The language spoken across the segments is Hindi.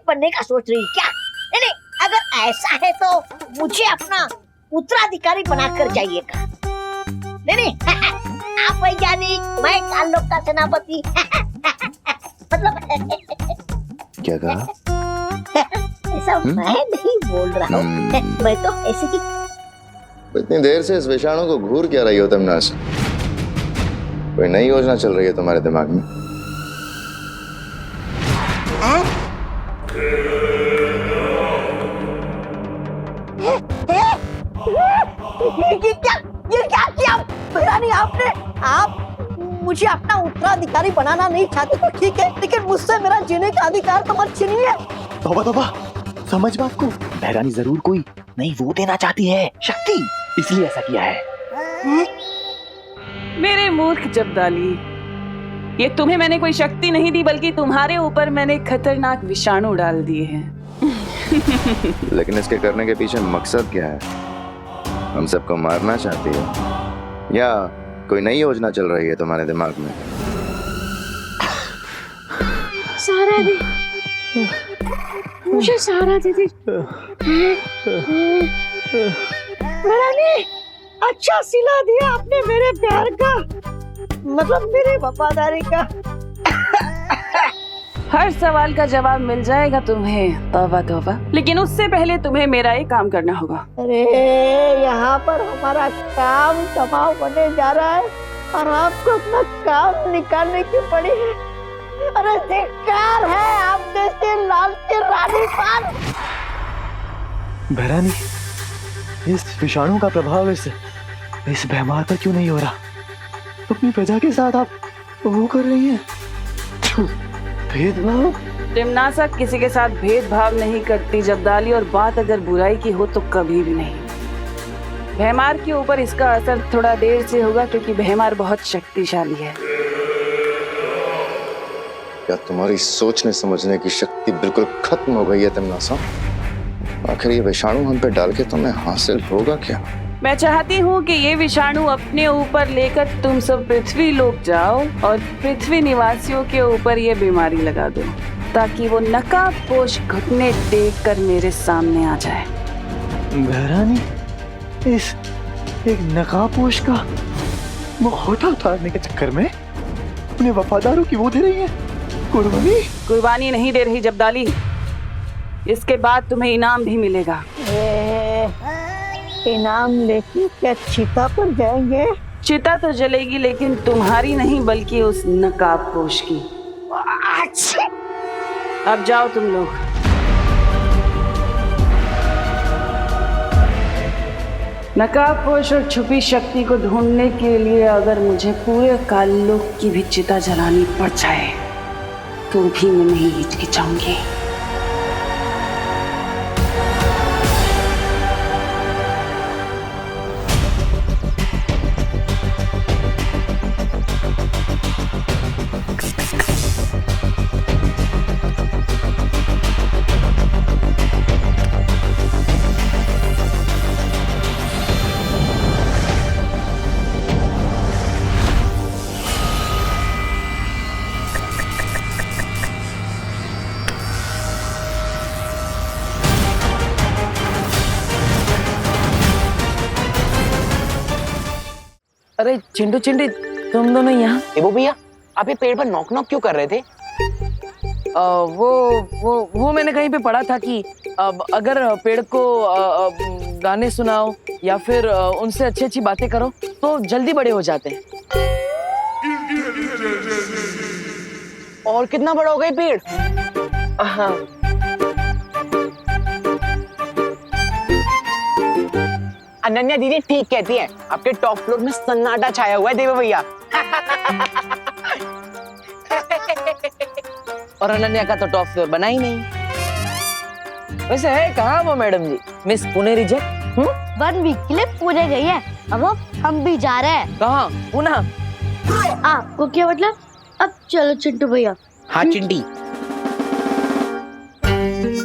बनने का सोच रही क्या? नहीं, अगर ऐसा है तो मुझे अपना उत्तराधिकारी बनाकर जाइएगा। नहीं, आप वैज्ञानिक, मैं कालों का सेनापति। मतलब क्या कहा? ऐसा मैं नहीं बोल रहा हूँ, मैं तो ऐसे ही। इतनी देर से इस विषाणु को घूर क्या रही हो तुम नास? कोई नई योजना चल रही है तुम्हारे दिमाग में? ये क्या किया भैरानी आपने? आप मुझे अपना उत्तराधिकारी बनाना नहीं चाहते तो ठीक है, लेकिन मुझसे मेरा जीने का अधिकार तो मत छीनिए। तौबा तौबा, समझ बात को। भैरानी जरूर कोई नई वो देना चाहती है, शक्ति, इसलिए ऐसा किया है। मेरे मूर्ख जब्दाली, ये तुम्हें मैंने कोई शक्ति नहीं दी, बल्कि तुम्हारे ऊपर मैंने खतरनाक विषाणु डाल दिए हैं। लेकिन इसके करने के पीछे मकसद क्या है? हम सबको मारना चाहती है या कोई नई योजना चल रही है तुम्हारे दिमाग में? सहारा दे मुझे, सहारा दे दे। भैरानी, अच्छा सिला दिया आपने मेरे प्यार का, मतलब मेरे वफादारी का। हर सवाल का जवाब मिल जाएगा तुम्हें, तौबा तौबा। लेकिन उससे पहले तुम्हें मेरा एक काम करना होगा। अरे यहाँ पर हमारा काम तमाम होने जा रहा है और आपको अपना काम निकालने की पड़ी है। अरे धिक्कार है आप जैसे लाल के रानी पर। भैरानी, इस विषाणु का प्रभाव इस बीमार पर क्यों नहीं हो रहा? अपनी प्रजा के साथ आप वो कर रही हैं, भेदभाव। टिमनासा किसी के साथ भेदभाव नहीं करती जब्दाली, और बात अगर बुराई की हो तो कभी भी नहीं। भैमार के ऊपर इसका असर थोड़ा देर से होगा, क्योंकि भैमार बहुत शक्तिशाली है। क्या तुम्हारी सोचने समझने की शक्ति बिल्कुल खत्म हो गई है टिमनासा? आखिर ये विषाणु हम पे डाल के तुम्हें हासिल होगा क्या? मैं चाहती हूँ कि ये विषाणु अपने ऊपर लेकर तुम सब पृथ्वी लोक जाओ और पृथ्वी निवासियों के ऊपर ये बीमारी लगा दो, ताकि वो नकाबपोश घुटने टेक कर मेरे सामने आ जाए। भैरानी, इस एक नकाबपोश का मुखौटा उतारने के चक्कर में अपने वफादारों की वो दे रही है कुर्बानी। कुर्बानी नहीं दे रही जब्दाली, इसके बाद तुम्हें इनाम भी मिलेगा। इनाम लेके क्या चिता पर जाएंगे? चिता तो जलेगी, लेकिन तुम्हारी नहीं, बल्कि उस नकाबपोश की। अच्छा, अब जाओ तुम लोग। नकाबपोश और छुपी शक्ति को ढूंढने के लिए अगर मुझे पूरे काललोक की भी चिता जलानी पड़ जाए तो भी मैं नहीं हिचकिचाऊंगी। अरे चिंटू चिंटी, तुम दोनों यहाँ? वो भैया, आप ये पेड़ पर नॉक नॉक क्यों कर रहे थे? वो मैंने कहीं पे पढ़ा था कि अगर पेड़ को गाने सुनाओ या फिर उनसे अच्छी अच्छी बातें करो तो जल्दी बड़े हो जाते हैं। और कितना बड़ा हो गया पेड़? हाँ, अनन्या दीदी ठीक कहती है, आपके टॉप फ्लोर में सन्नाटा छाया हुआ है देवा भैया। और अनन्या का तो टॉप फ्लोर बना ही नहीं। वैसे है कहाँ वो मैडम जी, मिस पुणे रिजेक्ट? 1 वीक के लिए पुणे गई है, अब हम भी जा रहे हैं। कहाँ? पुणे? आपको क्या मतलब? अब चलो चिंटू भैया। हाँ चिंटी,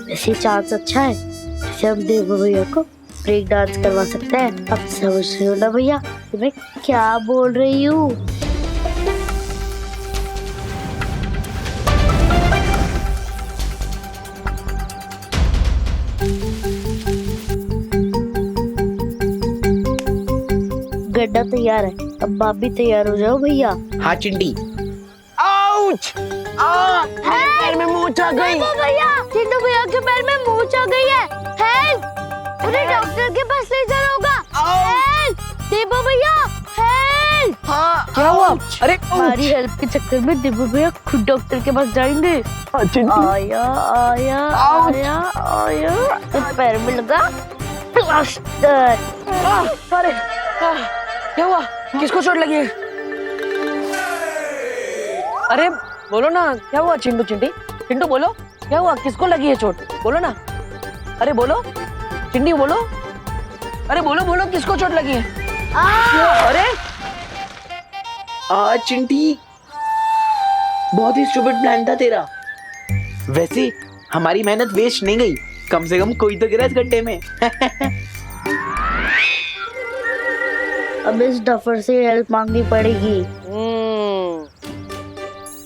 वैसे चांस अच्छा है, जैसे हम देव भैया को ब्रेक डांस करवा सकते हैं। अब समझ रहे हो ना भैया मैं क्या बोल रही हूँ? गड्ढा तैयार है, अब आप भी तैयार हो जाओ भैया। हाँ चिंटी। आउच! मेरे पैर में मोच आ गई। भैया, चिंटू भैया के पैर में मोच आ गई है। हेल्प! उन्हें डॉक्टर के पास ले जाना होगा। हेल्प! देवो भैया, हेल्प! हाँ, क्या हुआ? अरे हमारी हेल्प के चक्कर में देवो भैया खुद डॉक्टर के पास जाएंगे। आया आया आया आया, तो पैर में लगा प्लास्टर। अरे क्या हुआ? किसको चोट लगी है? अरे बोलो ना, क्या हुआ चिंटू चिंटी? चिंटू बोलो, क्या हुआ? किसको लगी है चोट? बोलो ना। अरे बोलो चिंटी, बोलो। अरे बोलो बोलो, किसको चोट लगी है? अरे चिंटी, बहुत ही स्टूपिड प्लान था तेरा। वैसे हमारी मेहनत वेस्ट नहीं गई, कम से कम कोई तो गिरा इस गड्ढे में। अब इस डफर से हेल्प मांगनी पड़ेगी।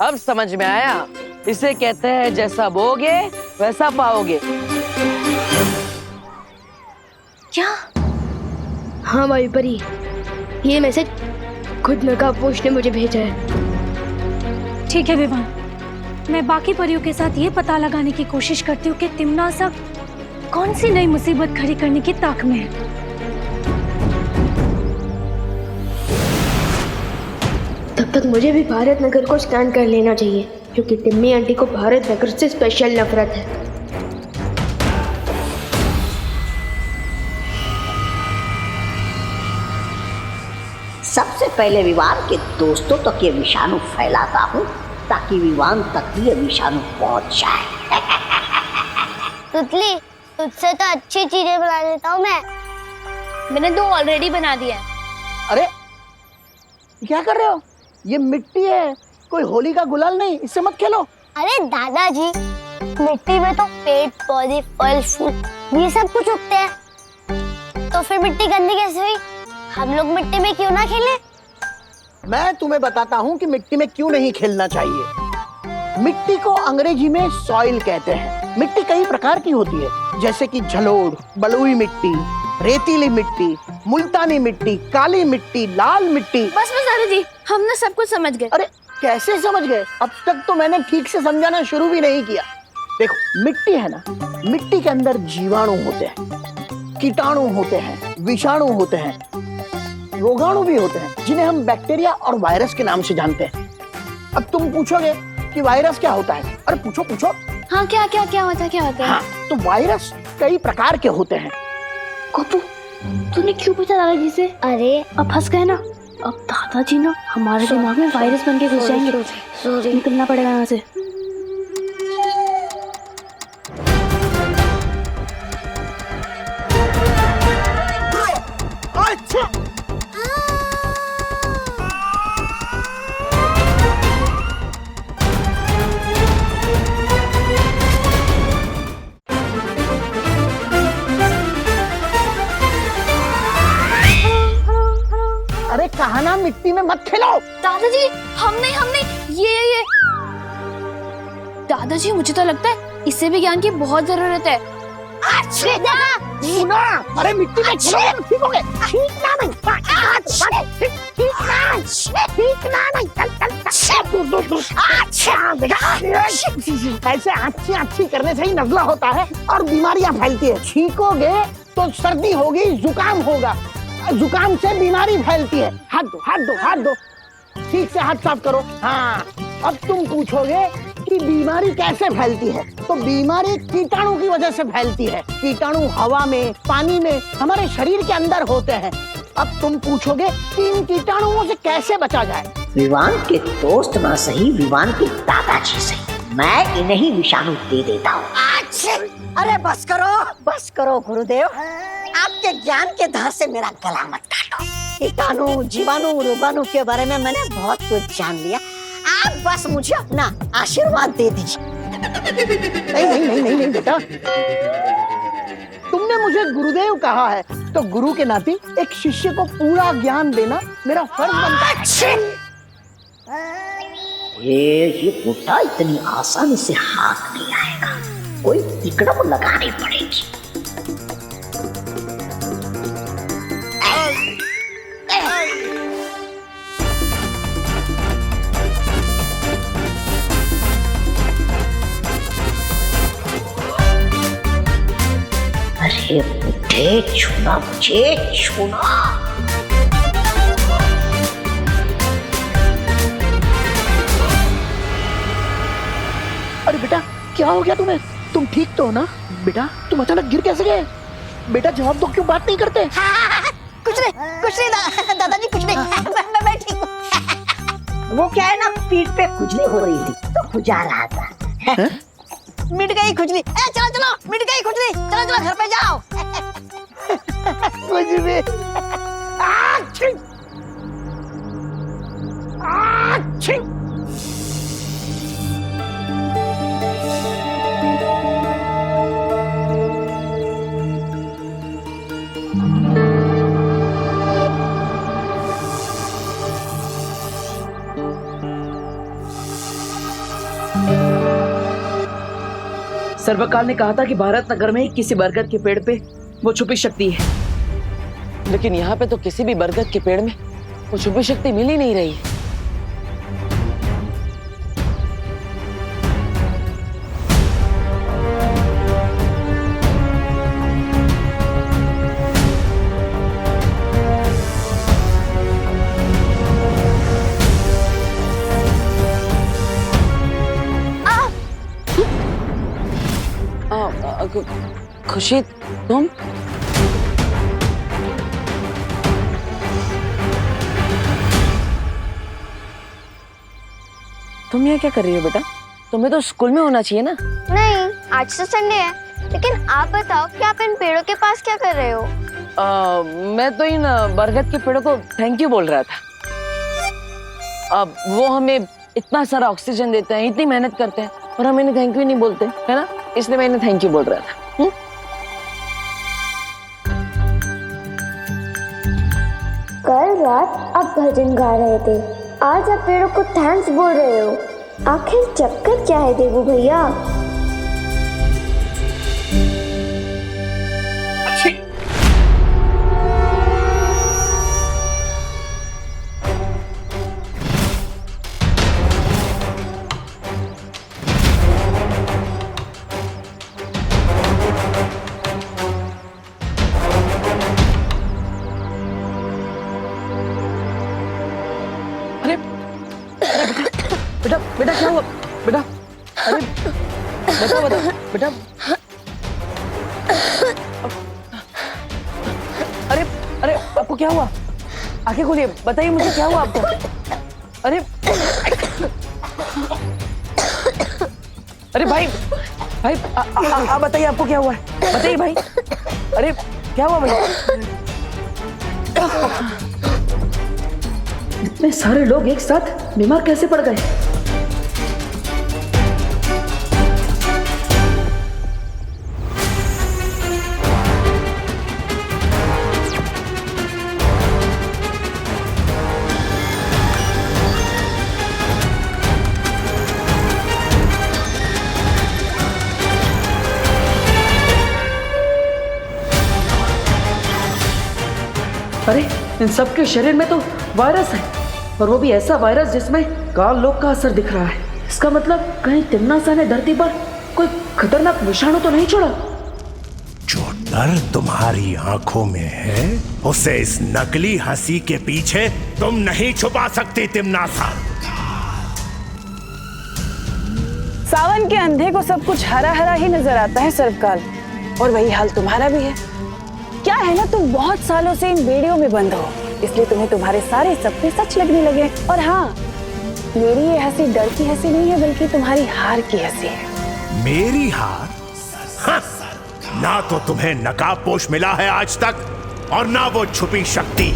अब समझ में आया, इसे कहते हैं जैसा बोगे वैसा पाओगे। क्या? हाँ माई परी, ये मैसेज खुद नकाबपोश ने मुझे भेजा है। ठीक है विवान, मैं बाकी परियों के साथ ये पता लगाने की कोशिश करती हूँ कि तिमनासा कौन सी नई मुसीबत खड़ी करने की ताक में है। तब तक मुझे भी भारत नगर को स्कैन कर लेना चाहिए, क्योंकि टिम्मी आंटी को भारत नगर से स्पेशल नफरत है। सबसे पहले विवान के दोस्तों तक ये विषाणु फैलाता हूँ, ताकि विवान तक भी ये विषाणु पहुंच जाए। तुतली, तुझसे तो अच्छी चीजें बना लेता हूँ मैं। मैंने 2 ऑलरेडी बना दिया है। अरे क्या कर रहे हो? ये मिट्टी है, कोई होली का गुलाल नहीं, इससे मत खेलो। अरे दादाजी, मिट्टी में तो पेड़ पौधे फल फूल ये सब कुछ उगते हैं, तो फिर मिट्टी गंदी कैसे हुई? हम लोग मिट्टी में क्यों ना खेलें? मैं तुम्हें बताता हूँ कि मिट्टी में क्यों नहीं खेलना चाहिए। मिट्टी को अंग्रेजी में सॉइल कहते हैं। मिट्टी कई प्रकार की होती है, जैसे कि जलोढ़, बलुई मिट्टी, रेतीली मिट्टी, मुल्तानी मिट्टी, काली मिट्टी, लाल मिट्टी। बस दादाजी, हमने सब कुछ समझ गए। अरे कैसे समझ गए? अब तक तो मैंने ठीक से समझाना शुरू भी नहीं किया। देखो, मिट्टी है ना, मिट्टी के अंदर जीवाणु होते हैं, कीटाणु होते हैं, विषाणु होते हैं, रोगाणु भी होते हैं, जिन्हें हम बैक्टीरिया और वायरस के नाम से जानते हैं। अब तुम पूछोगे कि वायरस क्या होता है? अरे पूछो पूछो। हाँ, क्या क्या क्या होता है, क्या होता है? हाँ, तो वायरस कई प्रकार के होते हैं। कोतू, तूने क्यों पूछा दादाजी से? अरे अब फंस गए ना। अब दादाजी ना हमारे दिमाग में वायरस बन के घुस जाएंगे। निकलना पड़ेगा यहाँ से। अरे कहा ना मिट्टी में मत खेलो। दादाजी, हमने ये दादाजी, मुझे तो लगता है इससे भी ज्ञान की बहुत जरूरत है। सुना, अरे मिट्टी में खेलोगे तो ठीक होगे। सीखना नहीं, सीखना नहीं, चल अच्छा बेटा, ऐसे अच्छी करने से ही नजला होता है और बीमारियां फैलती है। छींकोगे तो सर्दी होगी, जुकाम होगा, जुकाम से बीमारी फैलती है। हाथ दो, हाथ दो, हाथ दो, ठीक से हाथ साफ करो। हाँ, अब तुम पूछोगे कि बीमारी कैसे फैलती है, तो बीमारी कीटाणु की वजह से फैलती है। कीटाणु हवा में, पानी में, हमारे शरीर के अंदर होते हैं। अब तुम पूछोगे कि इन कीटाणुओं से कैसे बचा जाए। विवान के दोस्त ना सही, विवान के दादाजी सही, मैं इन्हें ही विषाणु दे देता हूँ। अरे बस करो गुरुदेव, आपके ज्ञान के धार से मेरा गला मत काटो। कीटाणु, जीवाणु, रोगाणु के बारे में मैंने बहुत कुछ जान लिया। आप बस मुझे अपना आशीर्वाद दे दीजिए। नहीं बेटा, तुमने मुझे गुरुदेव कहा है, तो गुरु के नाते एक शिष्य को पूरा ज्ञान देना मेरा फर्ज बनता है। ये बुढ़ा इतनी आसानी से हाथ नहीं आएगा, कोई तिकड़म लगानी पड़ेगी। छूना, मुझे छूना। अरे बेटा क्या हो गया तुम्हें? तुम ठीक तो हो ना बेटा? तुम अचानक गिर कैसे गए? बेटा जवाब दो, क्यों बात नहीं करते? कुछ नहीं दादाजी, कुछ नहीं। मैं ठीक हूँ। वो क्या है ना, पीठ पे खुजली हो रही थी तो खुजा रहा था। मिट गई खुजली। चलो मिट गई खुजली, चलो घर पे जाओ। कुछ भी। आच्छी! आच्छी! सर्वकाल ने कहा था कि भारत नगर में किसी बरगद के पेड़ पे वो छुपी शक्ति है, लेकिन यहाँ पे तो किसी भी बरगद के पेड़ में वो छुपी शक्ति मिल ही नहीं रही है। खुशी तुम? तुम यहाँ क्या कर रही हो बेटा? तुम्हें तो स्कूल में होना चाहिए ना। नहीं, आज तो संडे है। लेकिन आप बताओ कि आप इन पेड़ों के पास क्या कर रहे हो? मैं तो इन बरगद के पेड़ों को थैंक यू बोल रहा था। अब वो हमें इतना सारा ऑक्सीजन देते हैं, इतनी मेहनत करते हैं, और हम इन्हें थैंक यू नहीं बोलते, है ना? इसलिए मैं इन्हें थैंक यू बोल रहा था। कल रात आप भजन गा रहे थे, आज आप पेड़ों को थैंक्स बोल रहे हो। आखिर चक्कर क्या है देवू भैया? बेटा बेटा क्या हुआ बेटा? अरे बेटा बेटा अरे अरे आपको क्या हुआ? आंखें खोलिए, बताइए मुझे क्या हुआ आपको? अरे अरे भाई भाई आप बताइए आपको क्या हुआ है? बताइए भाई। अरे क्या हुआ भाई? इतने सारे लोग एक साथ बीमार कैसे पड़ गए? अरे इन सबके शरीर में तो वायरस है, और वो भी ऐसा वायरस जिसमें काल लोक का असर दिख रहा है। इसका मतलब कहीं तिम्नासा ने धरती पर कोई खतरनाक विषाणु तो नहीं छोड़ा? जो डर तुम्हारी आंखों में है उसे इस नकली हंसी के पीछे तुम नहीं छुपा सकती तिम्नासा। सावन के अंधे को सब कुछ हरा हरा ही नजर आता है सर्वकाल, और वही हाल तुम्हारा भी है। क्या है ना, तुम बहुत सालों से इन बेड़ियों में बंद हो, इसलिए तुम्हें तुम्हारे सारे सपने सच लगने लगे। और हाँ, मेरी ये हंसी डर की हंसी नहीं है, बल्कि तुम्हारी हार की हंसी है। मेरी हार? हाँ, ना तो तुम्हें नकाबपोश मिला है आज तक, और ना वो छुपी शक्ति,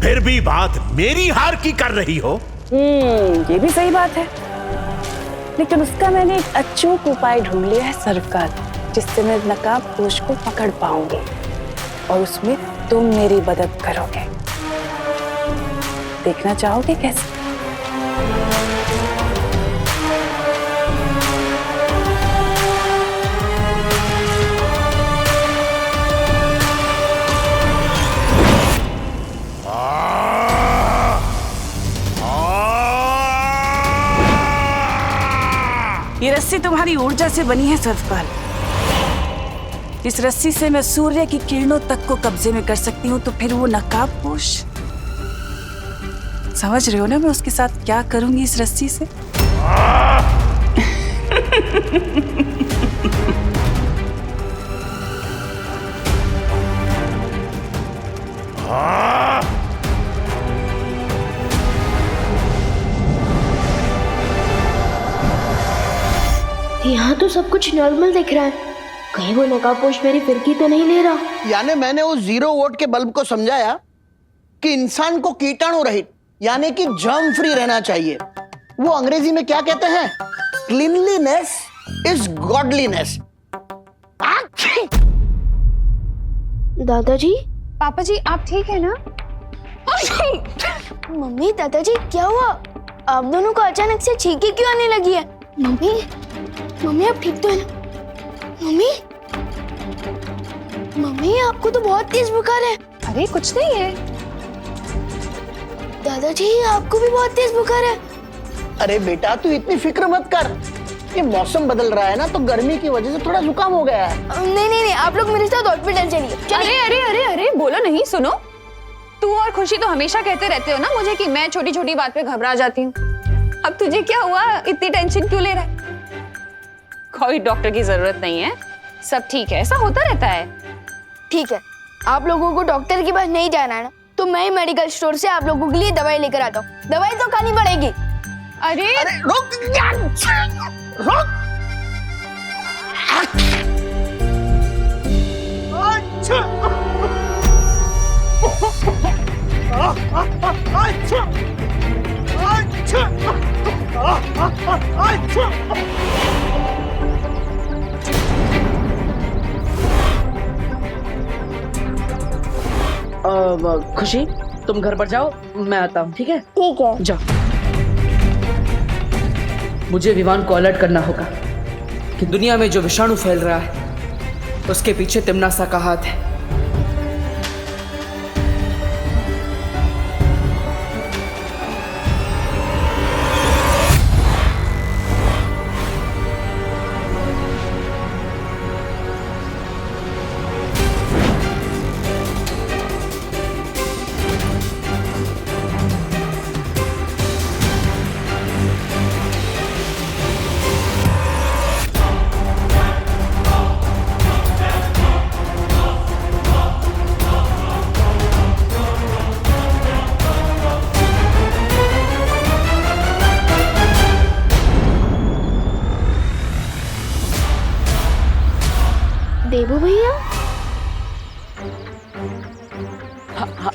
फिर भी बात मेरी हार की कर रही हो। ये भी सही बात है, लेकिन उसका मैंने एक अचूक उपाय ढूंढ लिया है सर्वकाल, जिससे मैं नकाबपोश को पकड़ पाऊंगी, और उसमें तुम मेरी मदद करोगे। देखना चाहोगे कैसे? ये रस्सी तुम्हारी ऊर्जा से बनी है सर्वकाल। इस रस्सी से मैं सूर्य की किरणों तक को कब्जे में कर सकती हूँ, तो फिर वो नकाबपोश, समझ रहे हो ना मैं उसके साथ क्या करूंगी इस रस्सी से? यहाँ तो सब कुछ नॉर्मल दिख रहा है, कहीं वो नकाबपोश मेरी फिरकी तो नहीं ले रहा। यानी मैंने उस 0 वोल्ट के बल्ब को समझाया कि इंसान को कीटाणु रहित यानी कि जर्म फ्री रहना चाहिए। वो अंग्रेजी में क्या कहते हैं? Cleanliness is godliness. दादाजी, पापा जी आप ठीक है ना? मम्मी दादाजी क्या हुआ? आप दोनों को अचानक से छींके क्यों आने लगी है? मम्मी मम्मी आप ठीक तो है ना? मम्मी मम्मी आपको तो बहुत तेज बुखार है। अरे कुछ नहीं है। दादाजी आपको भी बहुत तेज बुखार है। अरे बेटा तू इतनी फिक्र मत कर, ये मौसम बदल रहा है ना, तो गर्मी की वजह से थोड़ा जुकाम हो गया है। नहीं आप लोग मेरे साथ हॉस्पिटल चलिए। अरे अरे अरे अरे बोलो नहीं, सुनो, तू और खुशी तो हमेशा कहते रहते हो ना मुझे कि मैं छोटी छोटी बात पे घबरा जाती हूँ। अब तुझे क्या हुआ, इतनी टेंशन क्यों ले रहा है? कोई डॉक्टर की जरूरत नहीं है, सब ठीक है, ऐसा होता रहता है। ठीक है, आप लोगों को डॉक्टर के पास नहीं जाना है ना, तो मैं ही मेडिकल स्टोर से आप लोगों के लिए दवाई लेकर आता हूँ। दवाई तो खानी पड़ेगी। अरे रुक रुक। खुशी तुम घर पर जाओ, मैं आता हूँ। ठीक है? ठीक है। जाओ। मुझे विवान को अलर्ट करना होगा कि दुनिया में जो विषाणु फैल रहा है उसके पीछे तिम्नासा का हाथ है। देबू भैया,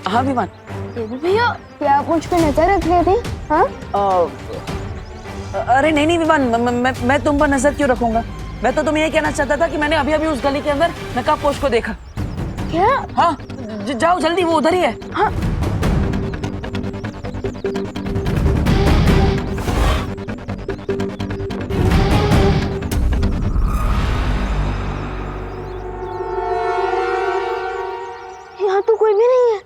हाँ विमान। देबू भैया क्या आप मुझ पे नजर रख रहे थे? हाँ? अरे नहीं विमान, मैं तुम पर नजर क्यों रखूंगा? मैं तो तुम्हें ये कहना चाहता था कि मैंने अभी अभी उस गली के अंदर नकाबपोश को देखा। क्या? हाँ जाओ जल्दी, वो उधर ही है। हाँ। यहाँ तो कोई भी नहीं है।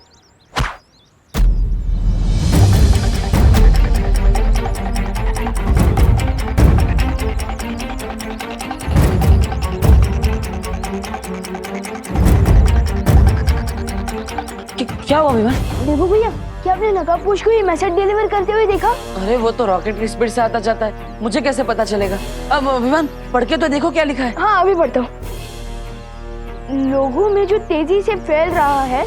क्या हुआ विमान? देबू भैया क्या आपने नकाबपोश को ये मैसेज डिलीवर करते हुए देखा? अरे वो तो रॉकेट की स्पीड से आता जाता है, मुझे कैसे पता चलेगा? अब विमान पढ़ के तो देखो क्या लिखा है। हाँ अभी पढ़ता हूँ। लोगों में जो तेजी से फैल रहा है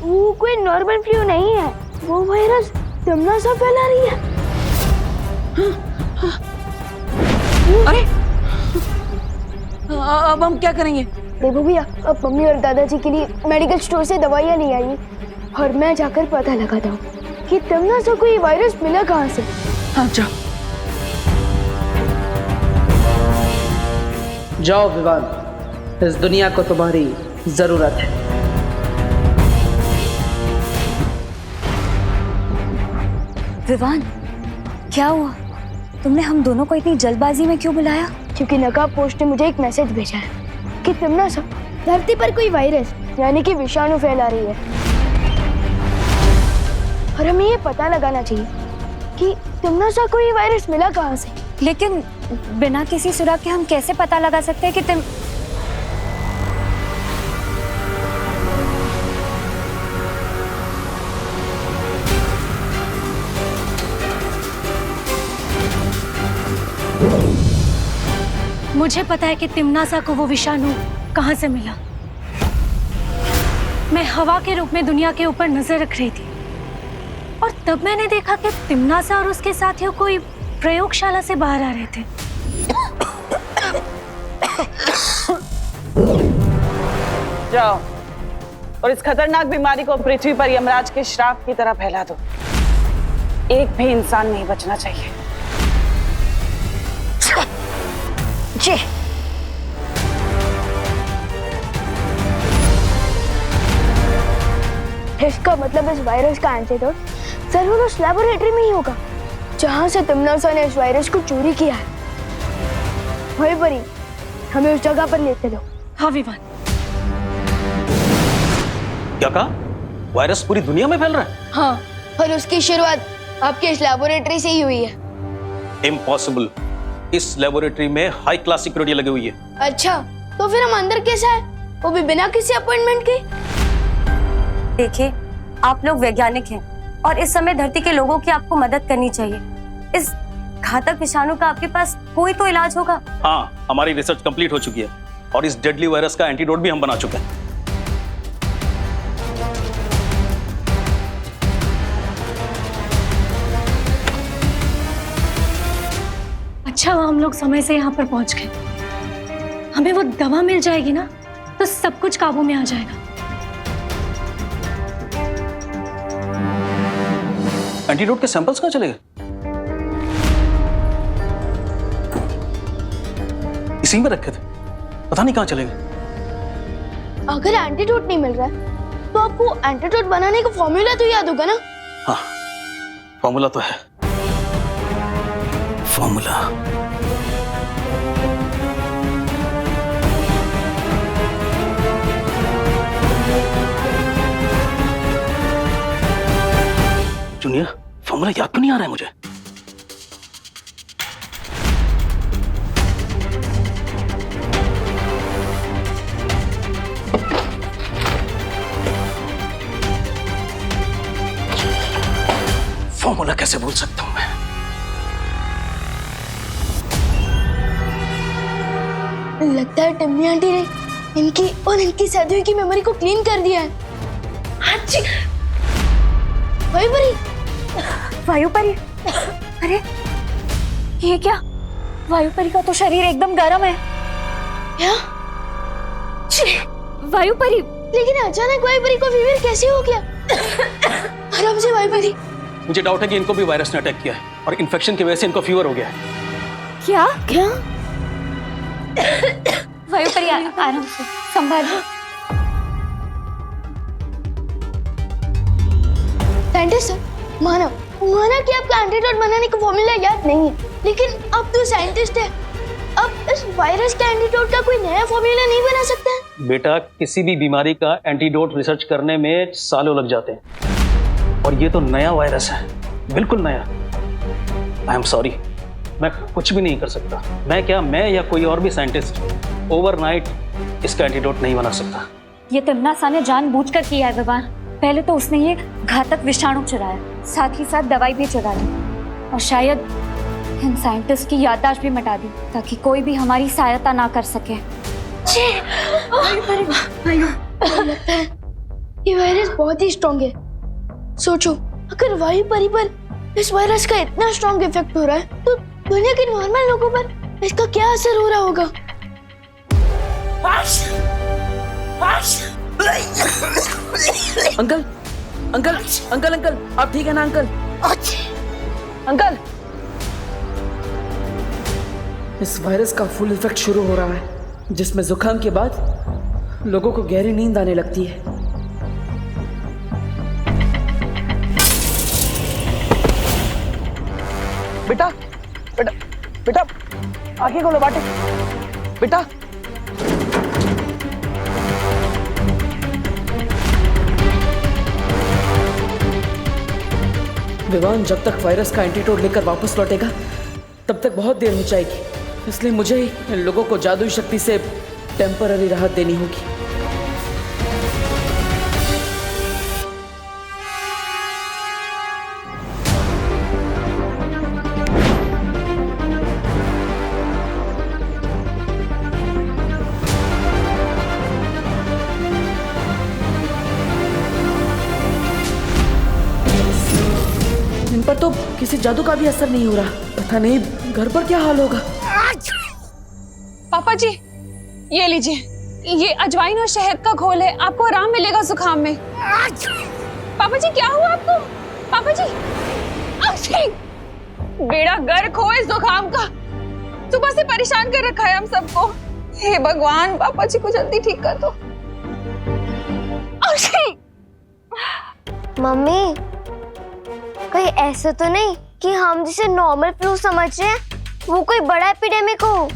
वो कोई नॉर्मल फ्लू नहीं है, वो वायरस तिम्नासा फैला रही है। अरे अब हम क्या करेंगे? देखो भैया अब मम्मी और दादाजी के लिए मेडिकल स्टोर से दवाइयाँ ले आइए और मैं जाकर पता लगाता हूँ कि तिम्नासा को ये वायरस मिला कहाँ से। हाँ जाओ जाओ विवान, इस दुनिया को तुम्हारी जरूरत है। विवान क्या हुआ? तुमने हम दोनों को इतनी जल्दबाजी में क्यों बुलाया? क्योंकि नकाबपोश ने मुझे एक मैसेज भेजा है कि तिम्नासा धरती पर कोई वायरस यानी कि विषाणु फैला रही है और हमें ये पता लगाना चाहिए कि तिम्नासा को ये वायरस मिला कहाँ से। लेकिन बिना किसी सुराग के हम कैसे पता लगा सकते हैं कि मुझे पता है कि तिम्नासा को वो विषाणु कहाँ से मिला। मैं हवा के रूप में दुनिया के ऊपर नजर रख रही थी और तब मैंने देखा कि तिम्नासा और उसके साथियों कोई प्रयोगशाला से बाहर आ रहे थे। जाओ और इस खतरनाक बीमारी को पृथ्वी पर यमराज के श्राप की तरह फैला दो। एक भी इंसान नहीं बचना चाहिए। जी इसका मतलब इस वायरस का एंटीडोट जरूर उस लेबोरेटरी में ही होगा जहां से तिम्नासा ने इस वायरस को चोरी किया है। वही परी, हमें उस जगह पर लेते लो। हाँ विवान। क्या कहा? वायरस पूरी दुनिया में फैल रहा है? हाँ, और उसकी शुरुआत आपके इस लेबोरेटरी से ही हुई है। इम्पॉसिबल। इस लेबोरेटरी में हाई क्लास सिक्योरिटी लगी हुई है। अच्छा, तो फिर हम अंदर कैसे आए? वो भी बिना किसी अपॉइंटमेंट के? देखिए, आप लोग वैज्ञानिक हैं और इस समय धरती के लोगों की आपको मदद करनी चाहिए। इस घातक विषाणु का आपके पास कोई तो इलाज होगा। हाँ, हमारी रिसर्च कंप्लीट हो चुकी है और इस डेडली वायरस का एंटीडोट भी हम बना चुके हैं। अच्छा, हम लोग समय से यहाँ पर पहुँच गए। हमें वो दवा मिल जाएगी ना, तो सब कुछ काबू में आ जाएगा। एंटीडोट के सैंपल्स कहाँ चले गए? इसी में रखे थे, पता नहीं कहाँ चले गए। अगर एंटीडोट नहीं मिल रहा है तो आपको एंटीडोट बनाने का फॉर्मूला तो याद होगा ना? हाँ, फॉर्मूला तो है। फॉर्मूला जूनियर, फॉर्मूला याद क्यों नहीं आ रहा है मुझे? फॉर्मूला कैसे भूल सकता हूं मैं? लगता है टिम्मी आंटी ने इनकी और इनकी सदियों की मेमोरी को क्लीन कर दिया है। अच्छी वायुपरी, वायुपरी, अरे ये क्या? वायुपरी का तो शरीर एकदम गर्म है। क्या? वायुपरी, लेकिन अचानक वायुपरी को फीवर कैसे हो गया? आराम से वायुपरी। मुझे डाउट है कि इनको भी वायरस ने अटैक किया है और इन्फेक्शन की वजह से इनको फीवर हो गया है। क्या? क्या? वायुपरी, आराम से संभालो। साइंटिस्ट सर, माना कि आपका एंटीडोट बनाने का फॉर्मूला याद नहीं है, लेकिन अब तो साइंटिस्ट है, अब इस वायरस के एंटीडोट का कोई नया फॉर्मूला नहीं बना सकता है? बेटा, किसी भी बीमारी का एंटीडोट रिसर्च करने में सालों लग जाते हैं और ये तो नया वायरस है, बिल्कुल नया। आई एम सॉरी, मैं कुछ भी नहीं कर सकता। मैं या कोई और भी साइंटिस्ट ओवरनाइट इसका एंटीडोट नहीं बना सकता। ये तिम्नासा ने जानबूझकर किया है विवान। पहले तो उसने ये घातक विषाणु चुराया, साथ ही साथ दवाई भी चुरा ली और शायद इन साइंटिस्ट की याददाश्त भी मिटा दी ताकि कोई भी हमारी सहायता ना कर सके। लगता है ये वायरस बहुत ही स्ट्रॉन्ग है। सोचो, अगर वायुपरी पर इस वायरस का इतना स्ट्रॉन्ग इफेक्ट हो रहा है तो दुनिया के नॉर्मल लोगों पर इसका क्या असर हो रहा होगा? अंकल, अंकल, अंकल, अंकल, आप ठीक है ना अंकल? अंकल, इस वायरस का फुल इफेक्ट शुरू हो रहा है, जिसमें जुकाम के बाद लोगों को गहरी नींद आने लगती है। बेटा, बेटा, बेटा, आंखें खोलो बाटे। बेटा, विवान जब तक वायरस का एंटीडोट लेकर वापस लौटेगा तब तक बहुत देर हो जाएगी, इसलिए मुझे ही इन लोगों को जादुई शक्ति से टेम्पररी राहत देनी होगी। पर तो किसी जादू का भी असर नहीं हो रहा। पता नहीं घर पर क्या हाल होगा। पापा जी ये लीजिए, ये अजवाइन और शहद का घोल है, आपको आराम मिलेगा जुकाम में। पापा जी क्या हुआ आपको? पापा जी बेड़ा गर्क हो इस जुकाम का, सुबह से परेशान कर रखा है हम सबको। हे भगवान, पापा जी को जल्दी ठीक कर दो। मम्मी कहीं ऐसा तो नहीं कि हम जिसे नॉर्मल फ्लू समझ रहे हैं वो कोई बड़ा एपिडेमिक हो?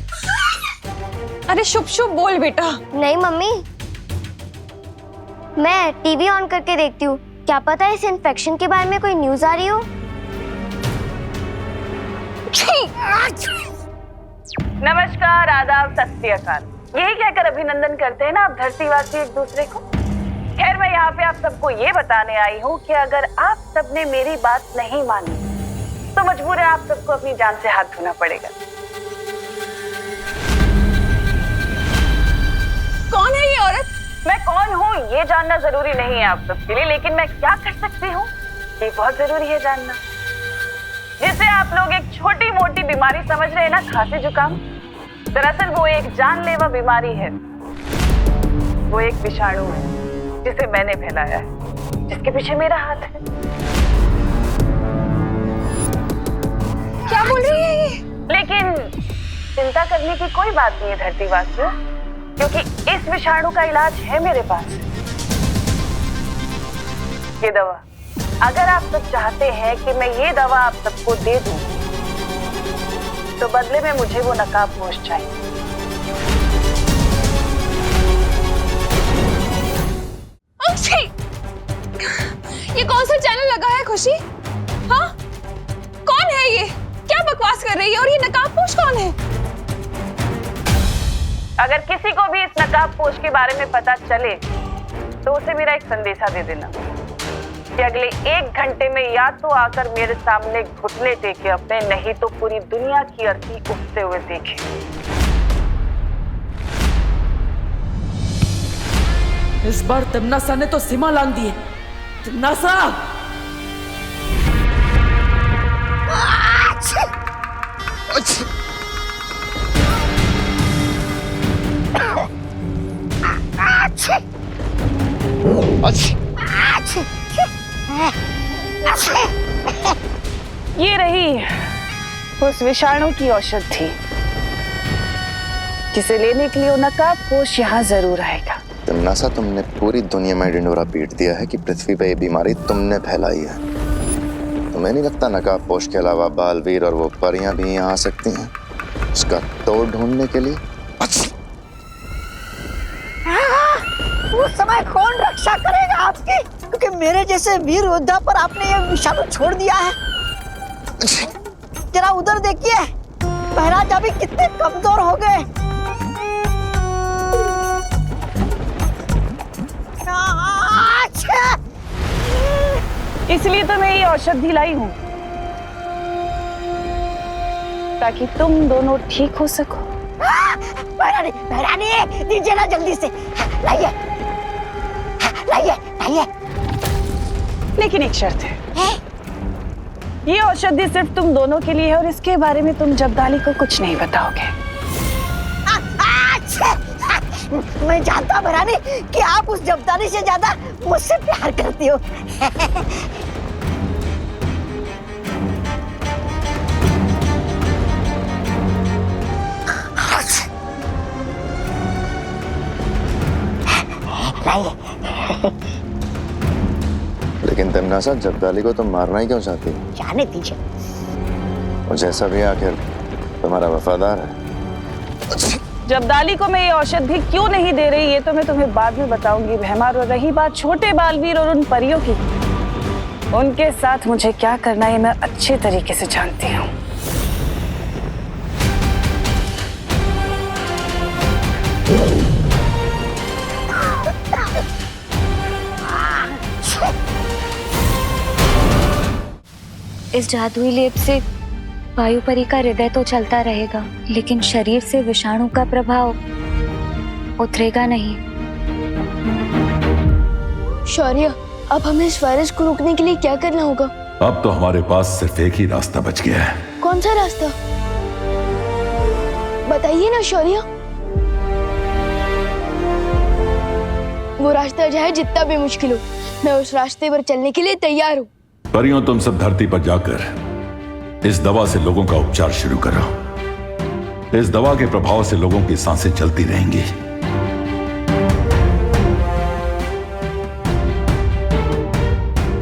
अरे शुभ शुभ बोल बेटा। नहीं मम्मी, मैं टीवी ऑन करके देखती हूँ, क्या पता इस इन्फेक्शन के बारे में कोई न्यूज आ रही हो। नमस्कार, आदाब, सत श्री अकाल, यही कहकर अभिनंदन करते हैं ना आप धरतीवासी एक दूसरे को। खैर मैं यहाँ पे आप सबको ये बताने आई हूँ कि अगर आप सबने मेरी बात नहीं मानी तो मजबूर है आप सबको अपनी जान से हाथ धोना पड़ेगा। कौन है ये औरत? मैं कौन हूँ ये जानना जरूरी नहीं है आप सबके लिए, लेकिन मैं क्या कर सकती हूँ ये बहुत जरूरी है जानना। जिसे आप लोग एक छोटी मोटी बीमारी समझ रहे हैं ना, खांसी जुकाम, दरअसल वो एक जानलेवा बीमारी है। वो एक विषाणु है जिसे मैंने फैलाया है, जिसके पीछे मेरा हाथ है। क्या बोल रही है ये? लेकिन चिंता करने की कोई बात नहीं है धरतीवासियों, क्योंकि इस विषाणु का इलाज है मेरे पास। ये दवा, अगर आप सब चाहते हैं कि मैं ये दवा आप सबको दे दूं, तो बदले में मुझे वो नकाबपोश चाहिए। ये कौन सा चैनल लगा है खुशी? हाँ, कौन है ये? क्या बकवास कर रही है? और ये नकाबपोश कौन है? अगर किसी को भी इस नकाबपोश के बारे में पता चले तो उसे मेरा एक संदेशा दे देना कि अगले 1 घंटे में या तो आकर मेरे सामने घुटने टेके अपने, नहीं तो पूरी दुनिया की अर्थी उठते हुए देखे। इस बार तिमनासा ने तो सीमा लांघ दी है। तिमनासा! ये रही उस विषाणु की औषधि जिसे लेने के लिए वो नकाबपोश यहाँ जरूर आएगा। तिमनासा, तुमने पूरी दुनिया में ढिंडोरा पीट दिया है कि पृथ्वी पे ये बीमारी तुमने फैलाई है। तुम्हें नहीं लगता नकाबपोश के अलावा बालवीर और वो परियां भी यहाँ आ सकती हैं उसका तोड़ ढूंढने के लिए? उस समय कौन रक्षा करेगा आपकी? क्योंकि मेरे जैसे वीर योद्धा पर आपने ये विषाणु छोड़ दिया है। जरा उधर देखिए, महाराज अभी कितने कमजोर हो गए। इसलिए तो मैं ये औषधि लाई हूँ ताकि तुम दोनों ठीक हो सको। महारानी दीजिए ना जल्दी से, लाइए लाइए लाइए। लेकिन एक शर्त है, ये औषधि सिर्फ तुम दोनों के लिए है और इसके बारे में तुम जब्दाली को कुछ नहीं बताओगे। मैं जानता हूँ महारानी कि आप उस जब्दाली से ज्यादा मुझसे प्यार करती हो। लेकिन तिमनासा, जब्दाली को तुम मारना ही क्यों चाहती हो? जाने दीजिए, और जैसा भी आखिर तुम्हारा वफादार है। जब्दाली को मैं ये औषधि क्यों नहीं दे रही ये तो मैं तुम्हें बाद में बताऊंगी भैमार। और रही बात छोटे बालवीर और उन परियों की, उनके साथ मुझे क्या करना है मैं अच्छे तरीके से जानती हूँ। इस जादुई लेप से वायुपरी का हृदय तो चलता रहेगा, लेकिन शरीर से विषाणु का प्रभाव उतरेगा नहीं। शौर्य, अब हमें इस वायरस को रोकने के लिए क्या करना होगा? अब तो हमारे पास सिर्फ एक ही रास्ता बच गया है। कौन सा रास्ता? बताइए ना शौर्य। वो रास्ता चाहे जितना भी मुश्किल हो, मैं उस रास्ते पर चलने के लिए तैयार हूँ। परियों, तुम सब धरती पर जाकर इस दवा से लोगों का उपचार शुरू करो। इस दवा के प्रभाव से लोगों की सांसें चलती रहेंगी।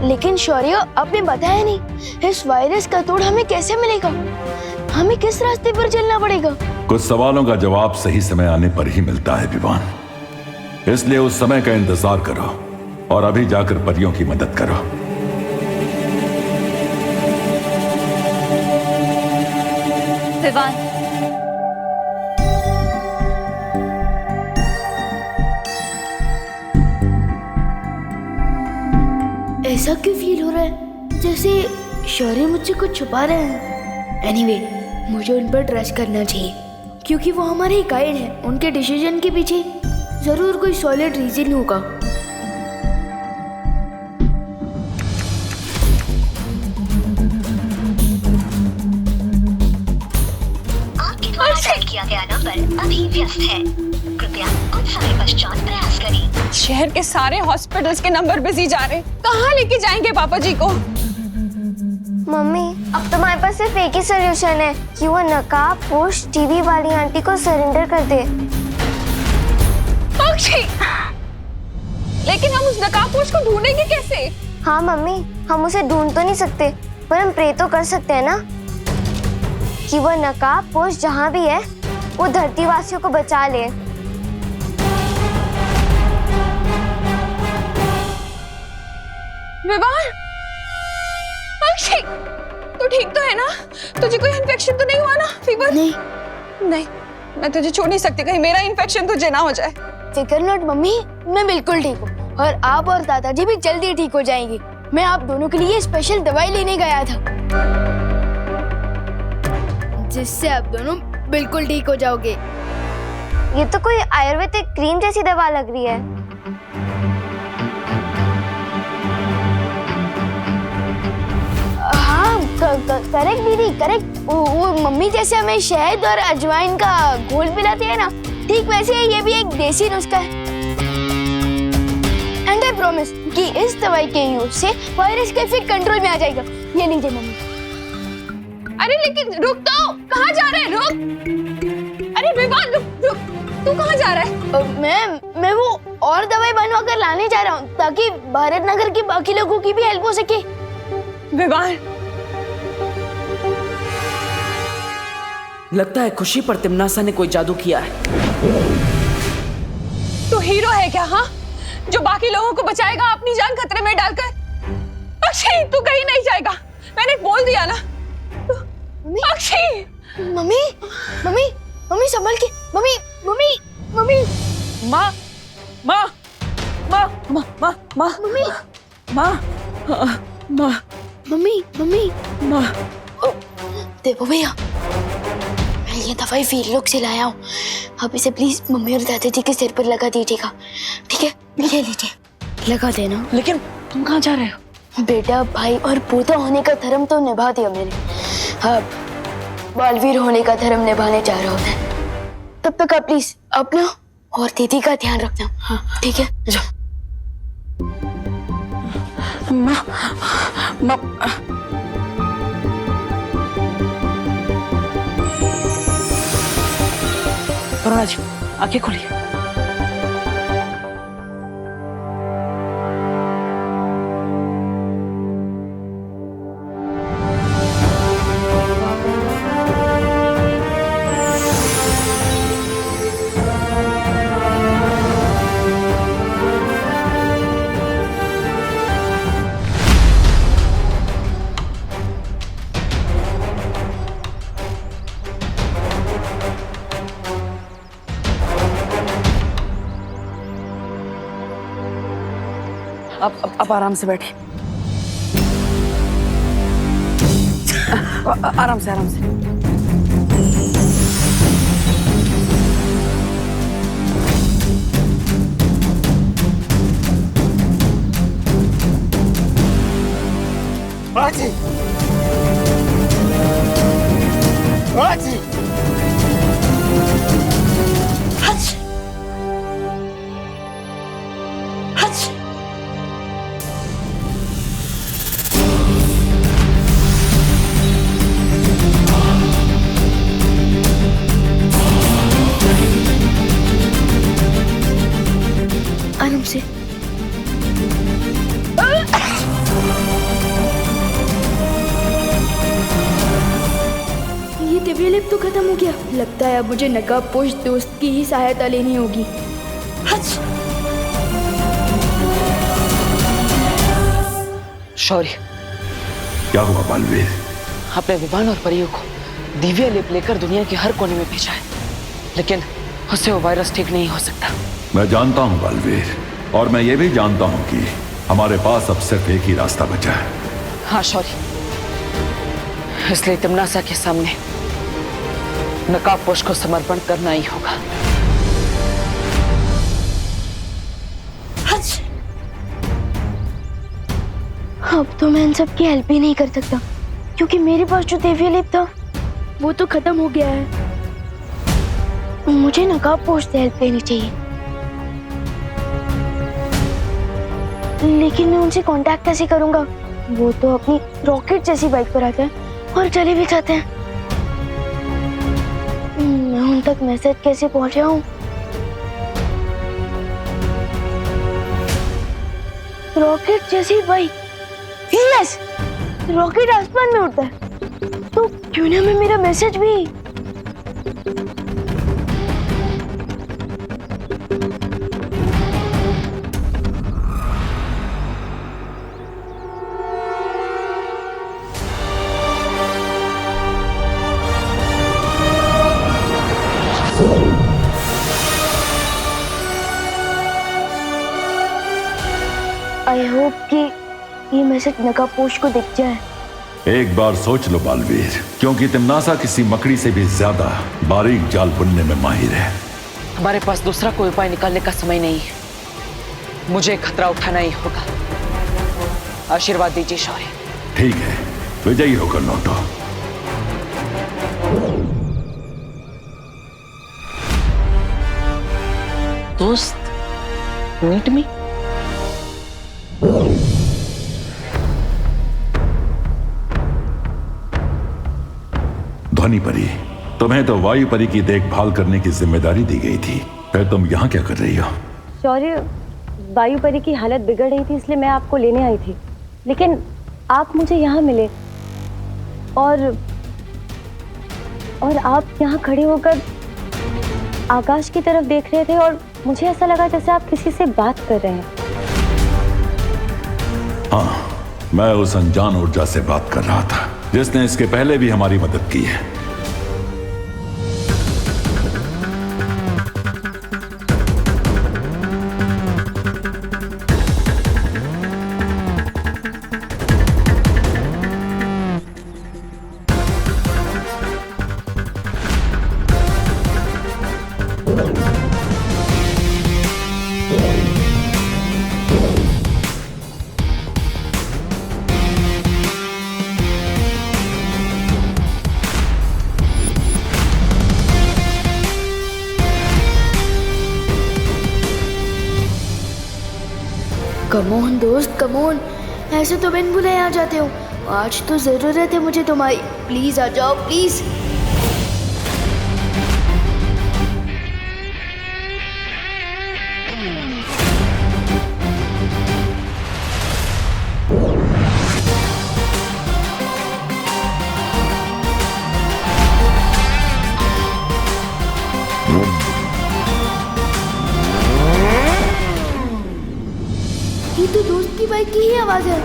लेकिन शौर्य, आपने बताया नहीं इस वायरस का तोड़ हमें कैसे मिलेगा? हमें किस रास्ते पर चलना पड़ेगा? कुछ सवालों का जवाब सही समय आने पर ही मिलता है विवान, इसलिए उस समय का इंतजार करो और अभी जाकर परियों की मदद करो। विवान, ऐसा क्यों फील हो रहा है जैसे शौर्य मुझसे कुछ छुपा रहे हैं? एनीवे, मुझे उन पर ट्रस्ट करना चाहिए क्योंकि वो हमारे गाइड हैं। उनके डिसीजन के पीछे जरूर कोई सॉलिड रीजन होगा। आपके द्वारा डायल किया गया नंबर अभी व्यस्त है, कृपया कुछ समय पश्चात प्रयास करें। शहर के सारे हॉस्पिटल्स के नंबर बिजी जा रहे, कहाँ लेके जाएंगे पापा जी को? मम्मी, अब तो हमारे पास सिर्फ एक ही सोल्यूशन है कि वो नकाबपोश टीवी वाली आंटी को सरेंडर कर दे। अक्षय, लेकिन हम उस नकाबपोश को ढूंढेंगे कैसे? हाँ मम्मी, हम उसे ढूंढ तो नहीं सकते, पर हम प्रे तो कर सकते हैं ना कि वो नकाबपोश जहाँ भी है वो धरती वासियों को बचा ले। विवान, अक्षय, तू ठीक तो है ना? तुझे कोई इन्फेक्शन तो नहीं हुआ ना? फीवर? नहीं नहीं, मैं तुझे छोड़ नहीं सकती, कहीं मेरा इन्फेक्शन तुझे ना हो जाए। फिकर नॉट मम्मी, मैं बिल्कुल ठीक हूँ और आप और दादाजी भी जल्दी ठीक हो जाएंगे। मैं आप दोनों के लिए स्पेशल दवाई लेने गया था जिससे आप दोनों बिल्कुल ठीक हो जाओगे। ये तो कोई आयुर्वेदिक क्रीम जैसी दवा लग रही है। हाँ करेक्ट दीदी, करेक्ट। वो मम्मी जैसे हमें शहद और अजवाइन का घोल पिलाती है ना, ठीक वैसे ये भी एक देसी नुस्खा है। एंड आई प्रॉमिस कि इस दवाई के यूज से वायरस का इफेक्ट कंट्रोल में आ जाएगा। ये लीजिए मम्मी। अरे लेकिन रुक तो, कहाँ जा रहे हैं? रुक, अरे विवान रुक रुक, तू कहाँ जा रहा है? मैं वो और दवाई बनवा कर लाने जा रहा हूँ ताकि भारत नगर के बाकी लोगों की भी हेल्प हो सके। विवान, लगता है खुशी पर तिमनासा ने कोई जादू किया है। तू हीरो है क्या? हाँ, जो बाकी लोगों को बचाएगा अपनी जान खतरे में डालकर। अक्षय, तू कहीं नहीं जाएगा, मैंने बोल दिया ना। अक्षय, मम्मी मम्मी मम्मी संभल के। मम्मी मम्मी मम्मी माँ माँ माँ माँ माँ माँ मम्मी माँ माँ मम्मी मम्मी माँ। देखो भैया, मैं ये दवाई फील्ड लोग से लाया हूँ। आप इसे प्लीज मम्मी और दादाजी के सिर पर लगा दीजिएगा, ठीक है? ले लीजिए, लगा देना। लेकिन तुम कहाँ जा रहे हो? बेटा, भाई और पोता होने का धर्म तो निभा दिया मैंने, अब बालवीर होने का धर्म निभाने जा रहा हूँ। तब तक आप प्लीज अपना और दीदी का ध्यान रखना, हाँ ठीक है? माँ माँ करुणा जी, आंखें खोलिए। अब आराम से बैठे, आराम से आराम से। आजी आजी हच हच आराम से। ये दिव्य लेप तो खत्म हो गया। लगता है अब मुझे नकाबपोश दोस्त की ही सहायता लेनी होगी। हच। शौर्य, क्या हुआ बालवीर? अपने विमान और परियों को दिव्य लेप लेकर दुनिया के हर कोने में भेजा है, लेकिन उससे वो वायरस ठीक नहीं हो सकता। मैं जानता हूं बालवीर, और मैं ये भी जानता हूं कि हमारे पास अब सिर्फ एक ही रास्ता बचा है। हाँ शौर्य, इसलिए तिमनासा के सामने नकाबपोश को समर्पण करना ही होगा। हच। अब तो मैं इन सब की हेल्प ही नहीं कर सकता, क्योंकि मेरे पास जो दिव्य लेप था वो तो खत्म हो गया है। मुझे नकाबपोश से हेल्प लेनी चाहिए, लेकिन मैं उनसे कांटेक्ट कैसे करूंगा? वो तो अपनी रॉकेट जैसी बाइक पर आते हैं और चले भी जाते हैं। मैं उन तक मैसेज कैसे पहुंचाऊं? रॉकेट जैसी बाइक, यस, रॉकेट आसमान में उड़ता है, तो क्यों ना मैं मेरा मैसेज भी। आई होप कि ये मैसेज नकाबपोश को दिख जाए। एक बार सोच लो बालवीर, क्योंकि तिमनासा किसी मकड़ी से भी ज्यादा बारीक जाल बुनने में माहिर है। हमारे पास दूसरा कोई उपाय निकालने का समय नहीं है। मुझे खतरा उठाना ही होगा। आशीर्वाद दीजिए शौर्य। ठीक है, विजयी होकर लौटो। दोस्त, मीट मी। ध्वनि परी, तुम्हें तो वायु परी की देखभाल करने की जिम्मेदारी दी गई थी, फिर तुम यहाँ क्या कर रही हो? शौर्य, वायु परी की हालत बिगड़ रही थी, इसलिए मैं आपको लेने आई थी, लेकिन आप मुझे यहाँ मिले और आप यहाँ खड़े होकर आकाश की तरफ देख रहे थे और मुझे ऐसा लगा जैसे आप किसी से बात कर रहे हैं। हाँ, मैं उस अनजान ऊर्जा से बात कर रहा था जिसने इसके पहले भी हमारी मदद की है। कमोन दोस्त, कमोन, ऐसे तो बिन बुलाए आ जाते हो। आज तो जरूरत है मुझे तुम्हारी। प्लीज आ जाओ, प्लीज। ये तो दोस्त की बाइक की ही आवाज है।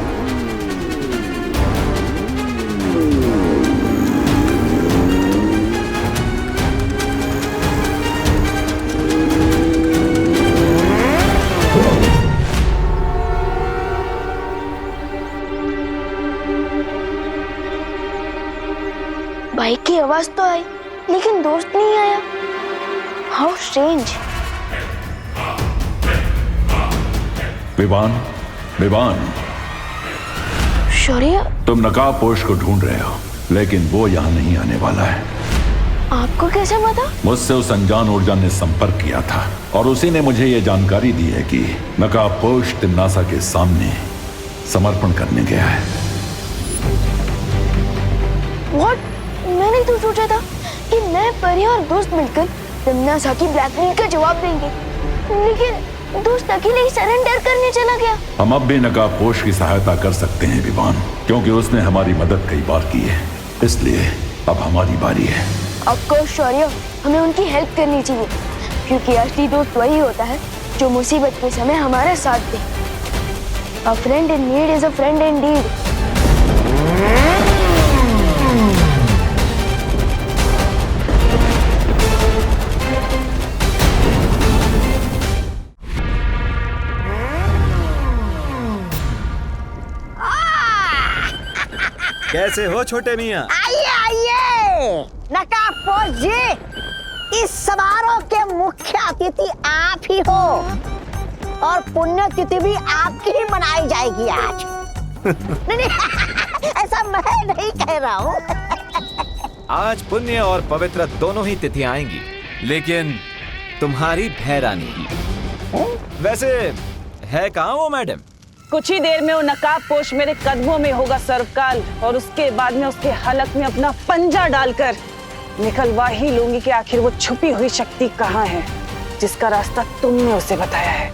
बाइक की आवाज तो आई, लेकिन दोस्त नहीं आया। How strange. विवान, विवान। शौर्य, तुम नकाबपोश को ढूंढ रहे हो, लेकिन वो यहाँ नहीं आने वाला है। आपको कैसे पता? मुझसे उस अनजान ऊर्जा ने संपर्क किया था और उसी ने मुझे ये जानकारी दी है कि नकाबपोश तिम्नासा के सामने समर्पण करने गया है। What? मैंने तो सोचा था कि मैं, परी और दोस्त मिलकर तिम्नासा की ब्लैकमेल का जवाब देंगे, लेकिन दोस्त अकेले ही सरेंडर करने चला गया। हम अब भी नकाबपोश की सहायता कर सकते हैं विवान, क्योंकि उसने हमारी मदद कई बार की है, इसलिए अब हमारी बारी है। ऑफकोर्स शौर्य, हमें उनकी हेल्प करनी चाहिए, क्योंकि असली दोस्त वही होता है जो मुसीबत के समय हमारा साथ दे। A friend in need is a friend indeed. कैसे हो छोटे मियाँ? आइए आइए नकाबपोश जी, इस समारोह के मुख्य अतिथि आप ही हो और पुण्यतिथि भी आपकी ही मनाई जाएगी आज। नहीं, ऐसा मैं नहीं कह रहा हूँ। आज पुण्य और पवित्र दोनों ही तिथियां आएंगी, लेकिन तुम्हारी भैरानी की। वैसे है कहाँ वो मैडम? कुछ ही देर में वो नकाबपोश मेरे कदमों में होगा सर्वकाल, और उसके बाद में उसके हलक में अपना पंजा डालकर निकलवा ही लूंगी कि आखिर वो छुपी हुई शक्ति कहाँ है जिसका रास्ता तुमने उसे बताया है।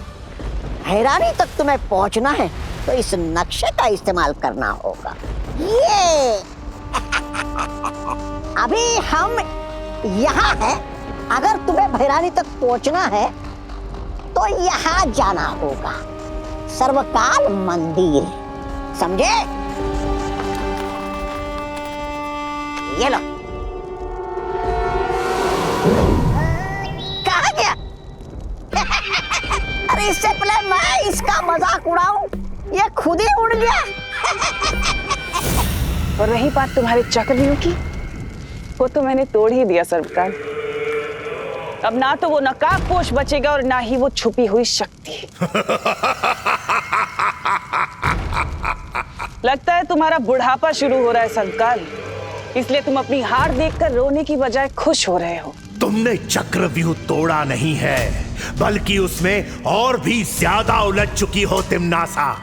हैरानी तक तुम्हें पहुंचना है तो इस नक्शे का इस्तेमाल करना होगा। ये अभी हम यहाँ हैं, अगर तुम्हें भैरानी तक पहुंचना है तो यहाँ जाना होगा, सर्वकाल मंदिर, समझे? ये लो। कहाँ गया? अरे इससे पहले मैं इसका मजाक उड़ाऊं, ये खुद ही उड़ गया। और रही बात तुम्हारे चक्रव्यूह की, वो तो मैंने तोड़ ही दिया सर्वकाल। अब ना तो वो नकाबपोश बचेगा और ना ही वो छुपी हुई शक्ति। लगता है तुम्हारा बुढ़ापा शुरू हो रहा है सर्वकाल, इसलिए तुम अपनी हार देखकर रोने की बजाय खुश हो रहे हो। तुमने चक्रव्यूह तोड़ा नहीं है, बल्कि उसमें और भी ज्यादा उलझ चुकी हो तिम्नासा,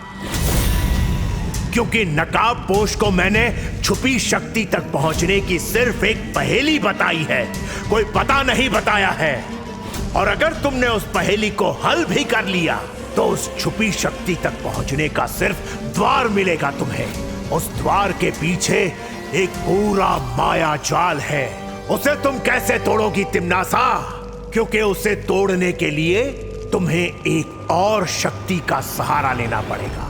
क्योंकि नकाबपोश को मैंने छुपी शक्ति तक पहुंचने की सिर्फ एक पहेली बताई है, कोई पता नहीं बताया है। और अगर तुमने उस पहेली को हल भी कर लिया तो उस छुपी शक्ति तक पहुंचने का सिर्फ द्वार मिलेगा तुम्हें। उस द्वार के पीछे एक पूरा माया जाल है, उसे तुम कैसे तोड़ोगी तिम्नासा? क्योंकि उसे तोड़ने के लिए तुम्हें एक और शक्ति का सहारा लेना पड़ेगा।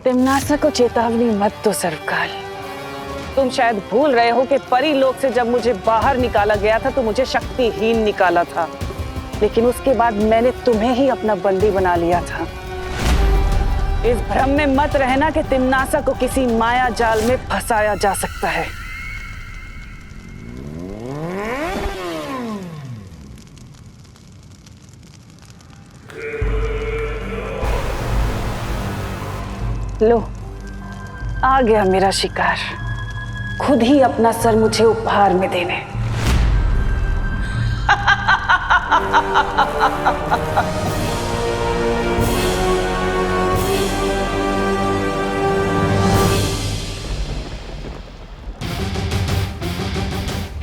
तिम्नासा को चेतावनी मत दो सर्वकाल। तुम शायद भूल रहे हो कि परी लोक से जब मुझे बाहर निकाला गया था तो मुझे शक्तिहीन निकाला था, लेकिन उसके बाद मैंने तुम्हें ही अपना बंदी बना लिया था। इस भ्रम में मत रहना कि तिम्नासा को किसी माया जाल में फंसाया जा सकता है। लो, आ गया मेरा शिकार, खुद ही अपना सर मुझे उपहार में देने।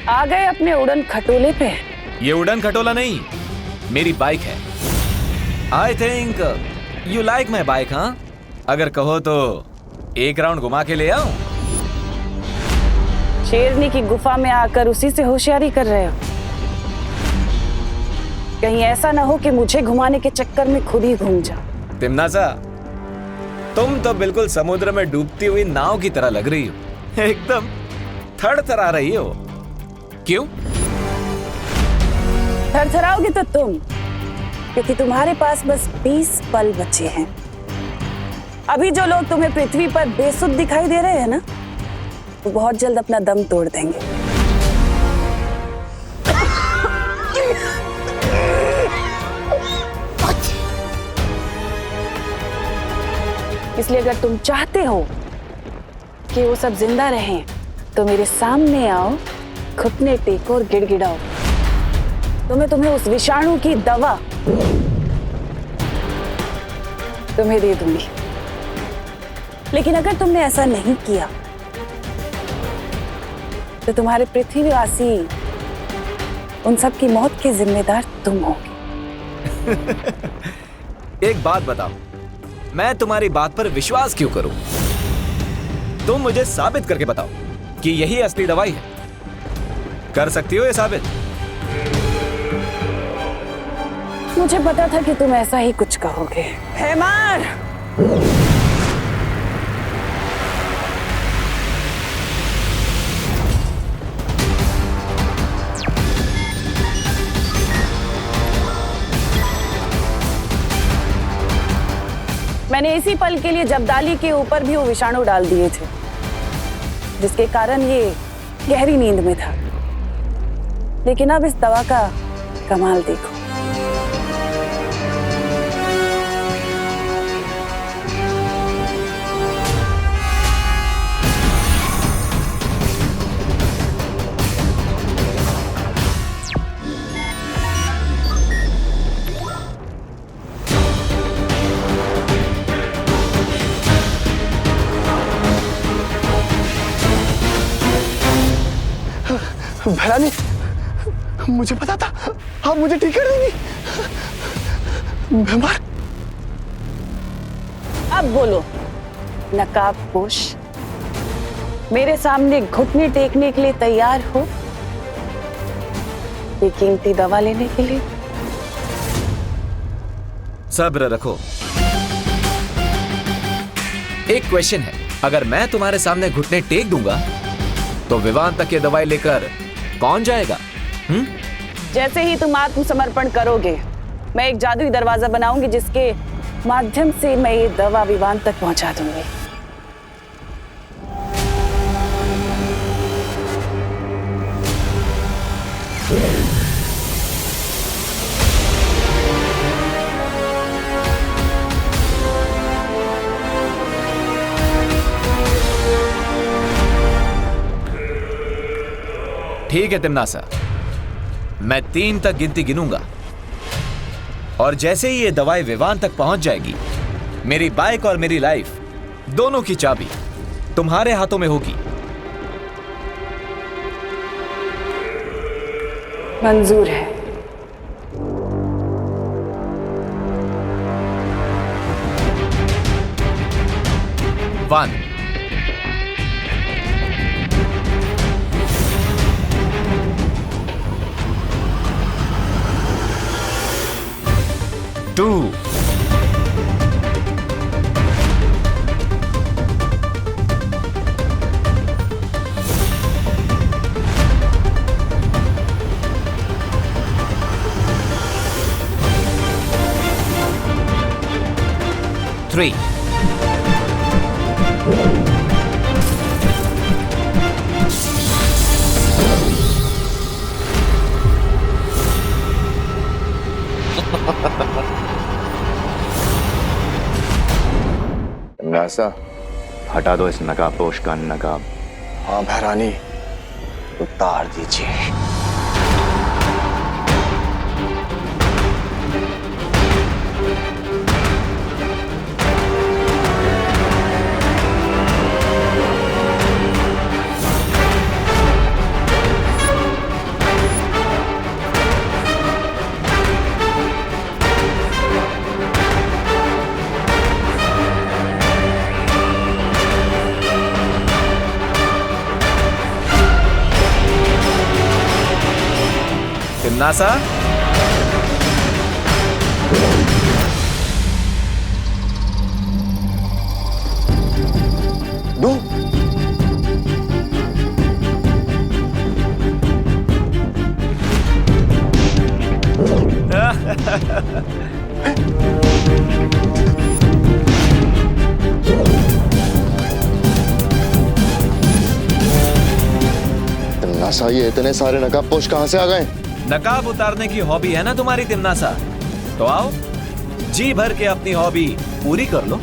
आ गए अपने उड़न खटोले पे। ये उड़न खटोला नहीं, मेरी बाइक है। I think you like my bike, हाँ? अगर कहो तो एक राउंड घुमा के ले आऊं? शेरनी की गुफा में आकर उसी से होशियारी कर रहे हो? कहीं ऐसा ना हो कि मुझे घुमाने के चक्कर में खुद ही घूम जाओ। तिम्नासा, तुम तो बिल्कुल समुद्र में डूबती हुई नाव की तरह लग रही हो, एकदम थरथरा रही हो। क्यों? थरथराओगे तो तुम, क्योंकि तुम्हारे पास बस 20 पल बचे हैं। अभी जो लोग तुम्हें पृथ्वी पर बेसुध दिखाई दे रहे हैं ना, वो बहुत जल्द अपना दम तोड़ देंगे। इसलिए अगर तुम चाहते हो कि वो सब जिंदा रहें तो मेरे सामने आओ, घुटने टेको और गिड़गिड़ाओ, तो मैं तुम्हें उस विषाणु की दवा तुम्हें दे दूंगी। लेकिन अगर तुमने ऐसा नहीं किया तो तुम्हारे पृथ्वीवासी उन सब की मौत के जिम्मेदार तुम होगे। एक बात बताओ, मैं तुम्हारी बात पर विश्वास क्यों करूं? तुम मुझे साबित करके बताओ कि यही असली दवाई है। कर सकती हो ये साबित? मुझे पता था कि तुम ऐसा ही कुछ कहोगे। हैमर! मैंने इसी पल के लिए जब्दाली के ऊपर भी वो विषाणु डाल दिए थे, जिसके कारण ये गहरी नींद में था। लेकिन अब इस दवा का कमाल देखो। भैरानी, मुझे पता था आप मुझे ठीक कर देंगी। बीमार। अब बोलो नकाबपोश, मेरे सामने घुटने टेकने के लिए तैयार हो ये कीमती दवा लेने के लिए? सब्र रखो। एक क्वेश्चन है, अगर मैं तुम्हारे सामने घुटने टेक दूंगा तो विवान तक ये दवाई लेकर कौन जाएगा? जैसे ही तुम आत्मसमर्पण करोगे, मैं एक जादुई दरवाजा बनाऊंगी जिसके माध्यम से मैं ये दवा विवान तक पहुंचा दूंगी। ठीक है तिम्नासा, मैं 3 तक गिनती गिनूंगा और जैसे ही ये दवाई विवान तक पहुंच जाएगी, मेरी बाइक और मेरी लाइफ दोनों की चाबी तुम्हारे हाथों में होगी। मंजूर है। वन, 2, 3, नासा, हटा दो इस नकाबपोश का नकाब। हाँ भैरानी, उतार दीजिए। तिम्नासा, दो। तिम्नासा, ये इतने सारे नकाबपोश कहां से आ गए? नकाब उतारने की हॉबी है ना तुम्हारी तिम्नासा, तो आओ जी भर के अपनी हॉबी पूरी कर लो।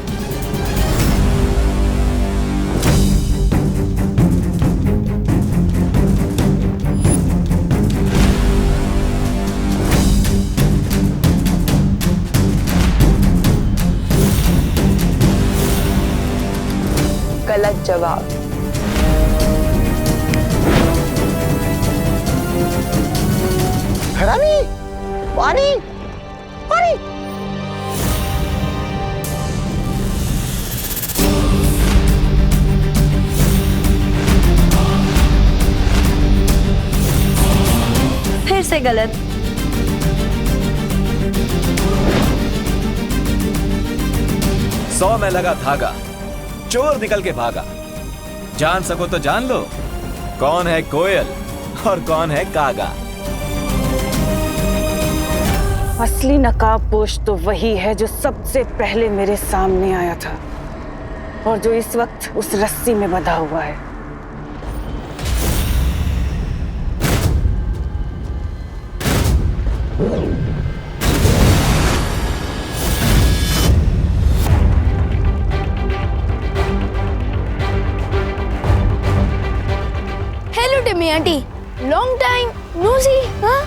गलत जवाब। रानी, वानी, वानी। फिर से गलत। सौ में लगा धागा, चोर निकल के भागा। जान सको तो जान लो, कौन है कोयल और कौन है कागा। असली नकाबपोश तो वही है जो सबसे पहले मेरे सामने आया था और जो इस वक्त उस रस्सी में बंधा हुआ है। Hello Timmy aunty, long time no see. हाँ,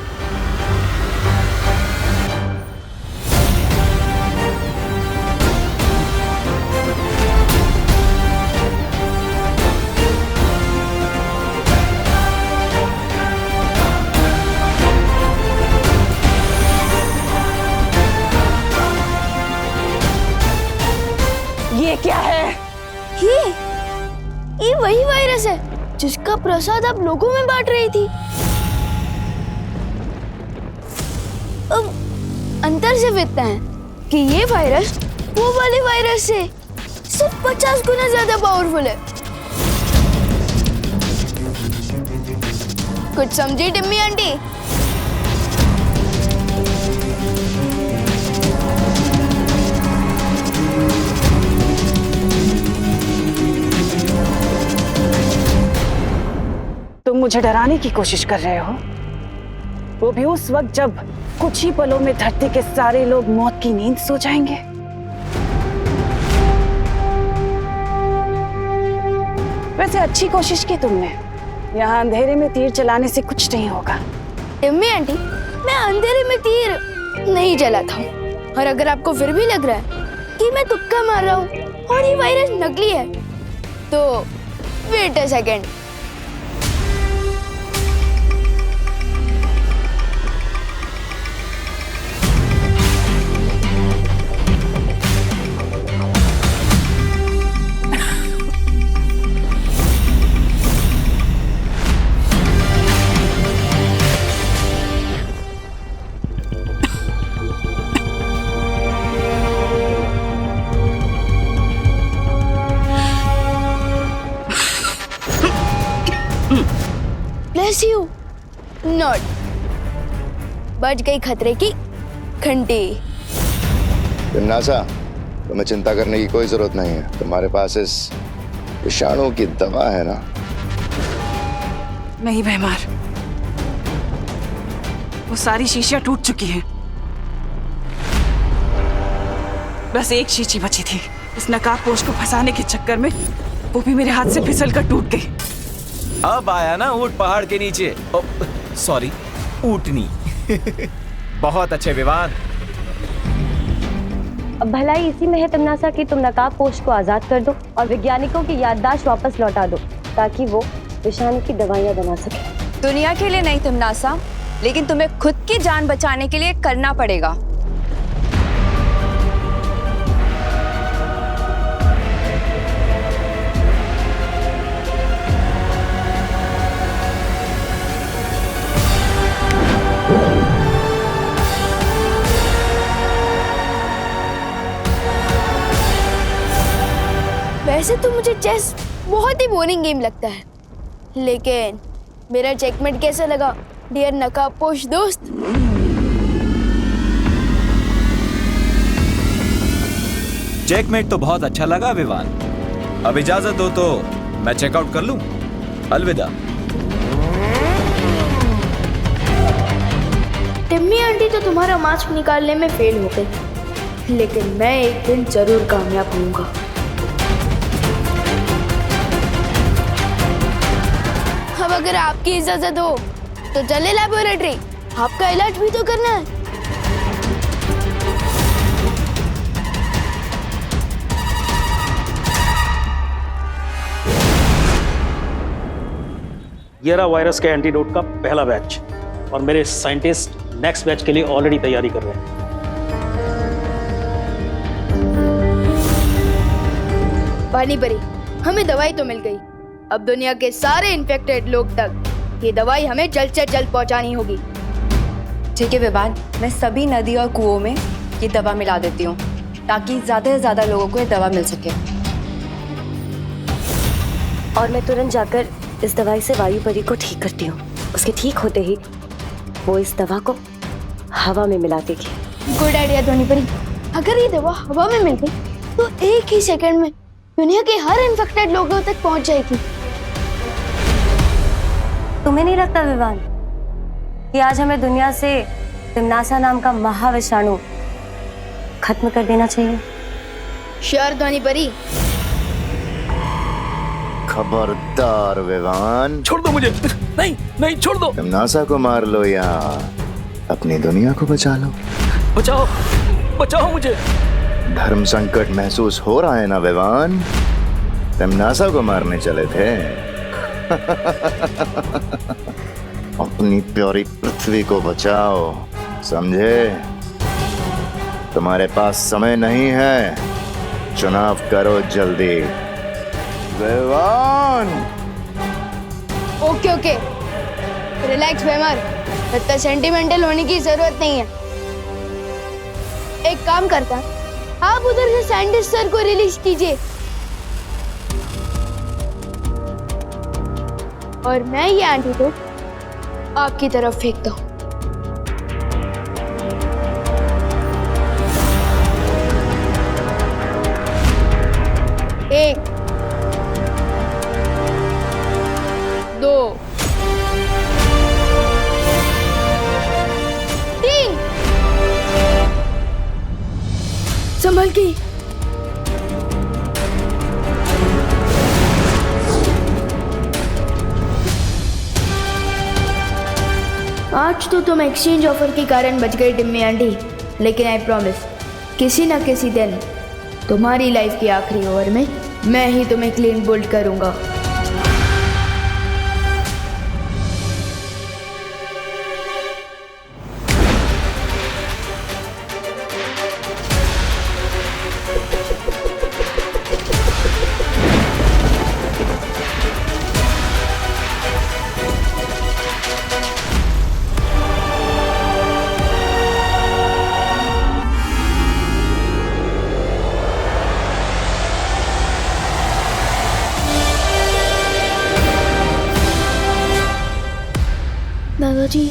ये क्या है? ये वही वायरस है जिसका प्रसाद आप लोगों में बांट रही थी। अब अंतर सिर्फ इतना है कि ये वायरस वो वाले वायरस से सिर्फ 50 गुना ज्यादा पावरफुल है। कुछ समझी टिम्मी आंटी? तुम मुझे डराने की कोशिश कर रहे हो, वो भी उस वक्त जब कुछ ही पलों में धरती के सारे लोग मौत की नींद सो जाएंगे। वैसे अच्छी कोशिश की तुमने, यहाँ अंधेरे में तीर चलाने से कुछ नहीं होगा। टिम्मी आंटी, मैं अंधेरे में तीर नहीं चलाता हूँ, और अगर आपको फिर भी लग रहा है कि मैं तुक्का मार रहा हूँ और ये वायरस नकली है, तो wait a second. Bless you. Not. बच गई खतरे की घंटी। नासा, तुम्हें चिंता करने की कोई जरूरत नहीं है। तुम्हारे पास इस विषाणु की दवा है ना? नहीं बेमार, वो सारी शीशियां टूट चुकी हैं। बस एक शीशी बची थी। इस नकाबपोश को फंसाने के चक्कर में वो भी मेरे हाथ से फिसल कर टूट गई। अब आया ना ऊंट पहाड़ के नीचे। सॉरी, ऊंटनी। बहुत अच्छे विवान। अब भलाई इसी में है तमनासा कि तुम नकाबपोश को आजाद कर दो और वैज्ञानिकों की याददाश्त वापस लौटा दो ताकि वो विषाणु की दवाइयां बना सके। दुनिया के लिए नहीं तमनासा, लेकिन तुम्हें खुद की जान बचाने के लिए करना पड़ेगा। वैसे तो मुझे चेस बहुत ही बोरिंग गेम लगता है, लेकिन मेरा चेकमेट कैसा लगा डियर नकाबपोश दोस्त? चेकमेट तो बहुत अच्छा लगा विवान। अब इजाजत दो तो मैं चेकआउट कर लूं। अलविदा। टिम्मी आंटी तो तुम्हारा मास्क निकालने में फेल हो गई, लेकिन मैं एक दिन जरूर कामयाब होऊंगा। अब अगर आपकी इजाजत हो तो चले लैबोरेटरी, आपका इलाज भी तो करना है। ये रहा वायरस के एंटीडोट का पहला बैच और मेरे साइंटिस्ट नेक्स्ट बैच के लिए ऑलरेडी तैयारी कर रहे हैं। पानी परी, हमें दवाई तो मिल गई। अब दुनिया के सारे इन्फेक्टेड लोग तक ये दवाई हमें जल्द से जल्द पहुंचानी होगी। ठीक है विवान, मैं सभी नदी और कुओं में ये दवा मिला देती हूँ ताकि ज्यादा से ज्यादा लोगों को ये दवा मिल सके। और मैं तुरंत जाकर इस दवाई से वायु परी को ठीक करती हूँ। उसके ठीक होते ही वो इस दवा को हवा में मिला देगी। गुड आइडिया ध्वनि परी। अगर ये दवा हवा में मिल गई तो एक ही सेकंड में दुनिया के हर इन्फेक्टेड लोगों तक पहुंच जाएगी। तुम्हें नहीं लगता विवान कि आज हमें दुनिया से तिम्नासा नाम का महाविषाणु खत्म कर देना चाहिए? श्योर ध्वनि परी। खबरदार विवान, छोड़ दो मुझे। नहीं नहीं, छोड़ दो। तुम नासा को मार लो या अपनी दुनिया को बचा लो। बचाओ बचाओ मुझे। धर्म संकट महसूस हो रहा है ना विवान? तुम नासा को मारने चले थे। अपनी प्यारी पृथ्वी को बचाओ, समझे? तुम्हारे पास समय नहीं है, चुनाव करो जल्दी। विवान। ओके ओके, रिलैक्स वेमर, इतना सेंटिमेंटल होने की जरूरत नहीं है। एक काम करता, आप उधर से साइंटिस्ट सर को रिलीज कीजिए और मैं ये एंटीडोट आपकी तरफ फेंकता हूं। एक, दो, तीन, संभल के। आज तो तुम एक्सचेंज ऑफर के कारण बच गए डिम्मी आंटी, लेकिन आई प्रॉमिस किसी ना किसी दिन तुम्हारी लाइफ के आखिरी ओवर में मैं ही तुम्हें क्लीन बोल्ड करूंगा। दादाजी,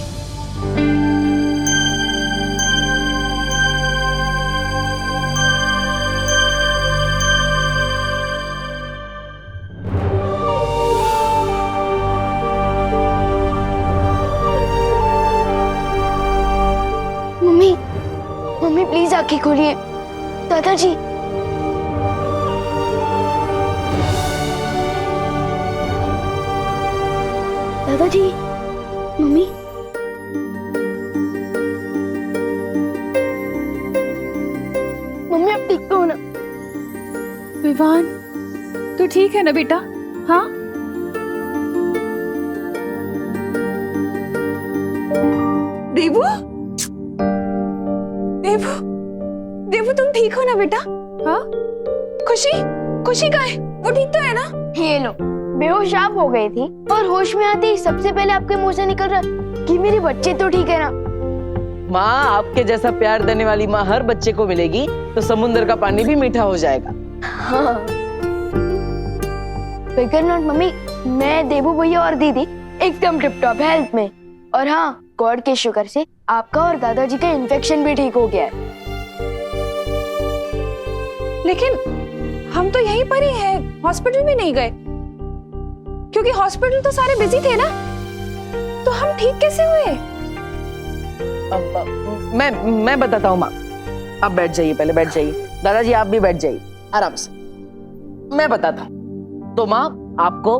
मम्मी मम्मी प्लीज आंखें खोलिए। दादाजी, दादाजी, मम्मी, मम्मी आप ठीक तो हो ना? विवान, तू ठीक है ना बेटा? हाँ? देवू, देवू, देवू तुम ठीक हो ना बेटा? हाँ? खुशी, खुशी कहाँ है? वो ठीक तो है ना? ये लो, बेहोश आप हो गई थी और होश में आते ही सबसे पहले आपके मुंह से निकल रहा कि मेरे बच्चे तो ठीक है ना। माँ, आपके जैसा प्यार देने वाली माँ हर बच्चे को मिलेगी तो समुद्र का पानी भी मीठा हो जाएगा। हाँ। फिकर नॉट मम्मी, मैं, देवू भैया और दीदी एकदम टिप टॉप हेल्थ में। और हाँ, गॉड के शुक्र से आपका और दादाजी का इन्फेक्शन भी ठीक हो गया है। लेकिन हम तो यहीं पर ही हैं, हॉस्पिटल भी नहीं गए क्योंकि हॉस्पिटल तो सारे बिजी थे ना। तो हम ठीक कैसे हुए? मैं बताता हूँ माँ। आप बैठ जाइए, पहले बैठ जाइए। दादाजी आप भी बैठ जाइए आराम से, मैं बताता हूँ। तो माँ, आपको,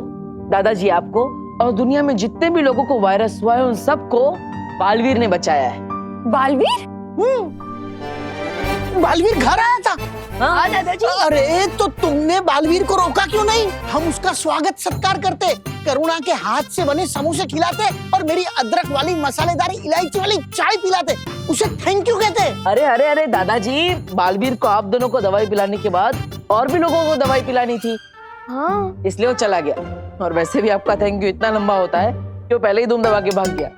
दादाजी आपको और दुनिया में जितने भी लोगों को वायरस हुआ है उन सबको बालवीर ने बचाया है। बालवीर? बालवीर घर आया था हाँ दादाजी। अरे तो तुमने बालवीर को रोका क्यों नहीं? हम उसका स्वागत सत्कार करते, करुणा के हाथ से बने समोसे खिलाते और मेरी अदरक वाली मसालेदार इलायची वाली चाय पिलाते, उसे थैंक यू कहते। अरे अरे अरे दादाजी, बालवीर को आप दोनों को दवाई पिलाने के बाद और भी लोगों को दवाई पिलानी थी। हाँ, इसलिए वो चला गया। और वैसे भी आपका थैंक यू इतना लंबा होता है कि वो पहले ही धूम दबा के भाग गया।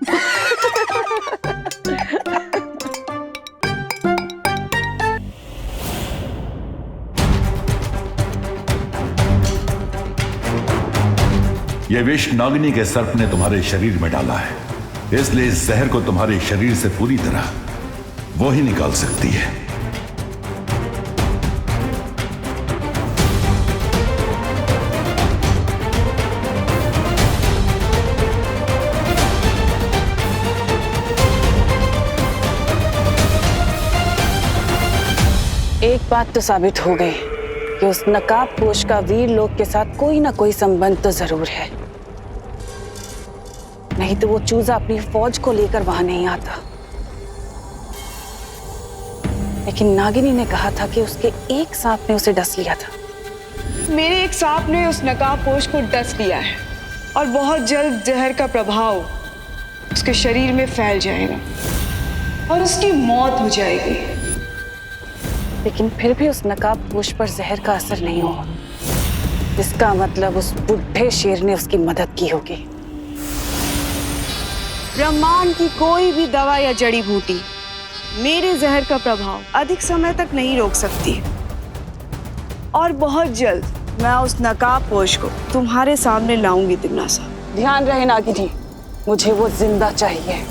यह विष नागिनी के सर्प ने तुम्हारे शरीर में डाला है, इसलिए इस जहर को तुम्हारे शरीर से पूरी तरह वो ही निकाल सकती है। एक बात तो साबित हो गई कि उस नकाबपोश का वीर लोक के साथ कोई ना कोई संबंध तो जरूर है, नहीं तो वो चूजा अपनी फौज को लेकर वहां नहीं आता। लेकिन नागिनी ने कहा था कि उसके एक सांप ने उसे डस लिया था। मेरे एक सांप ने उस नकाबपोश को डस लिया है और बहुत जल्द जहर का प्रभाव उसके शरीर में फैल जाएगा और उसकी मौत हो जाएगी। लेकिन फिर भी उस नकाबपोश पर जहर का असर नहीं हुआ, इसका मतलब उस बुढ़े शेर ने उसकी मदद की होगी। ब्रह्मांड की कोई भी दवा या जड़ी बूटी मेरे जहर का प्रभाव अधिक समय तक नहीं रोक सकती और बहुत जल्द मैं उस नकाबपोश को तुम्हारे सामने लाऊंगी तिम्नासा। ध्यान रहे नागी जी, मुझे वो जिंदा चाहिए।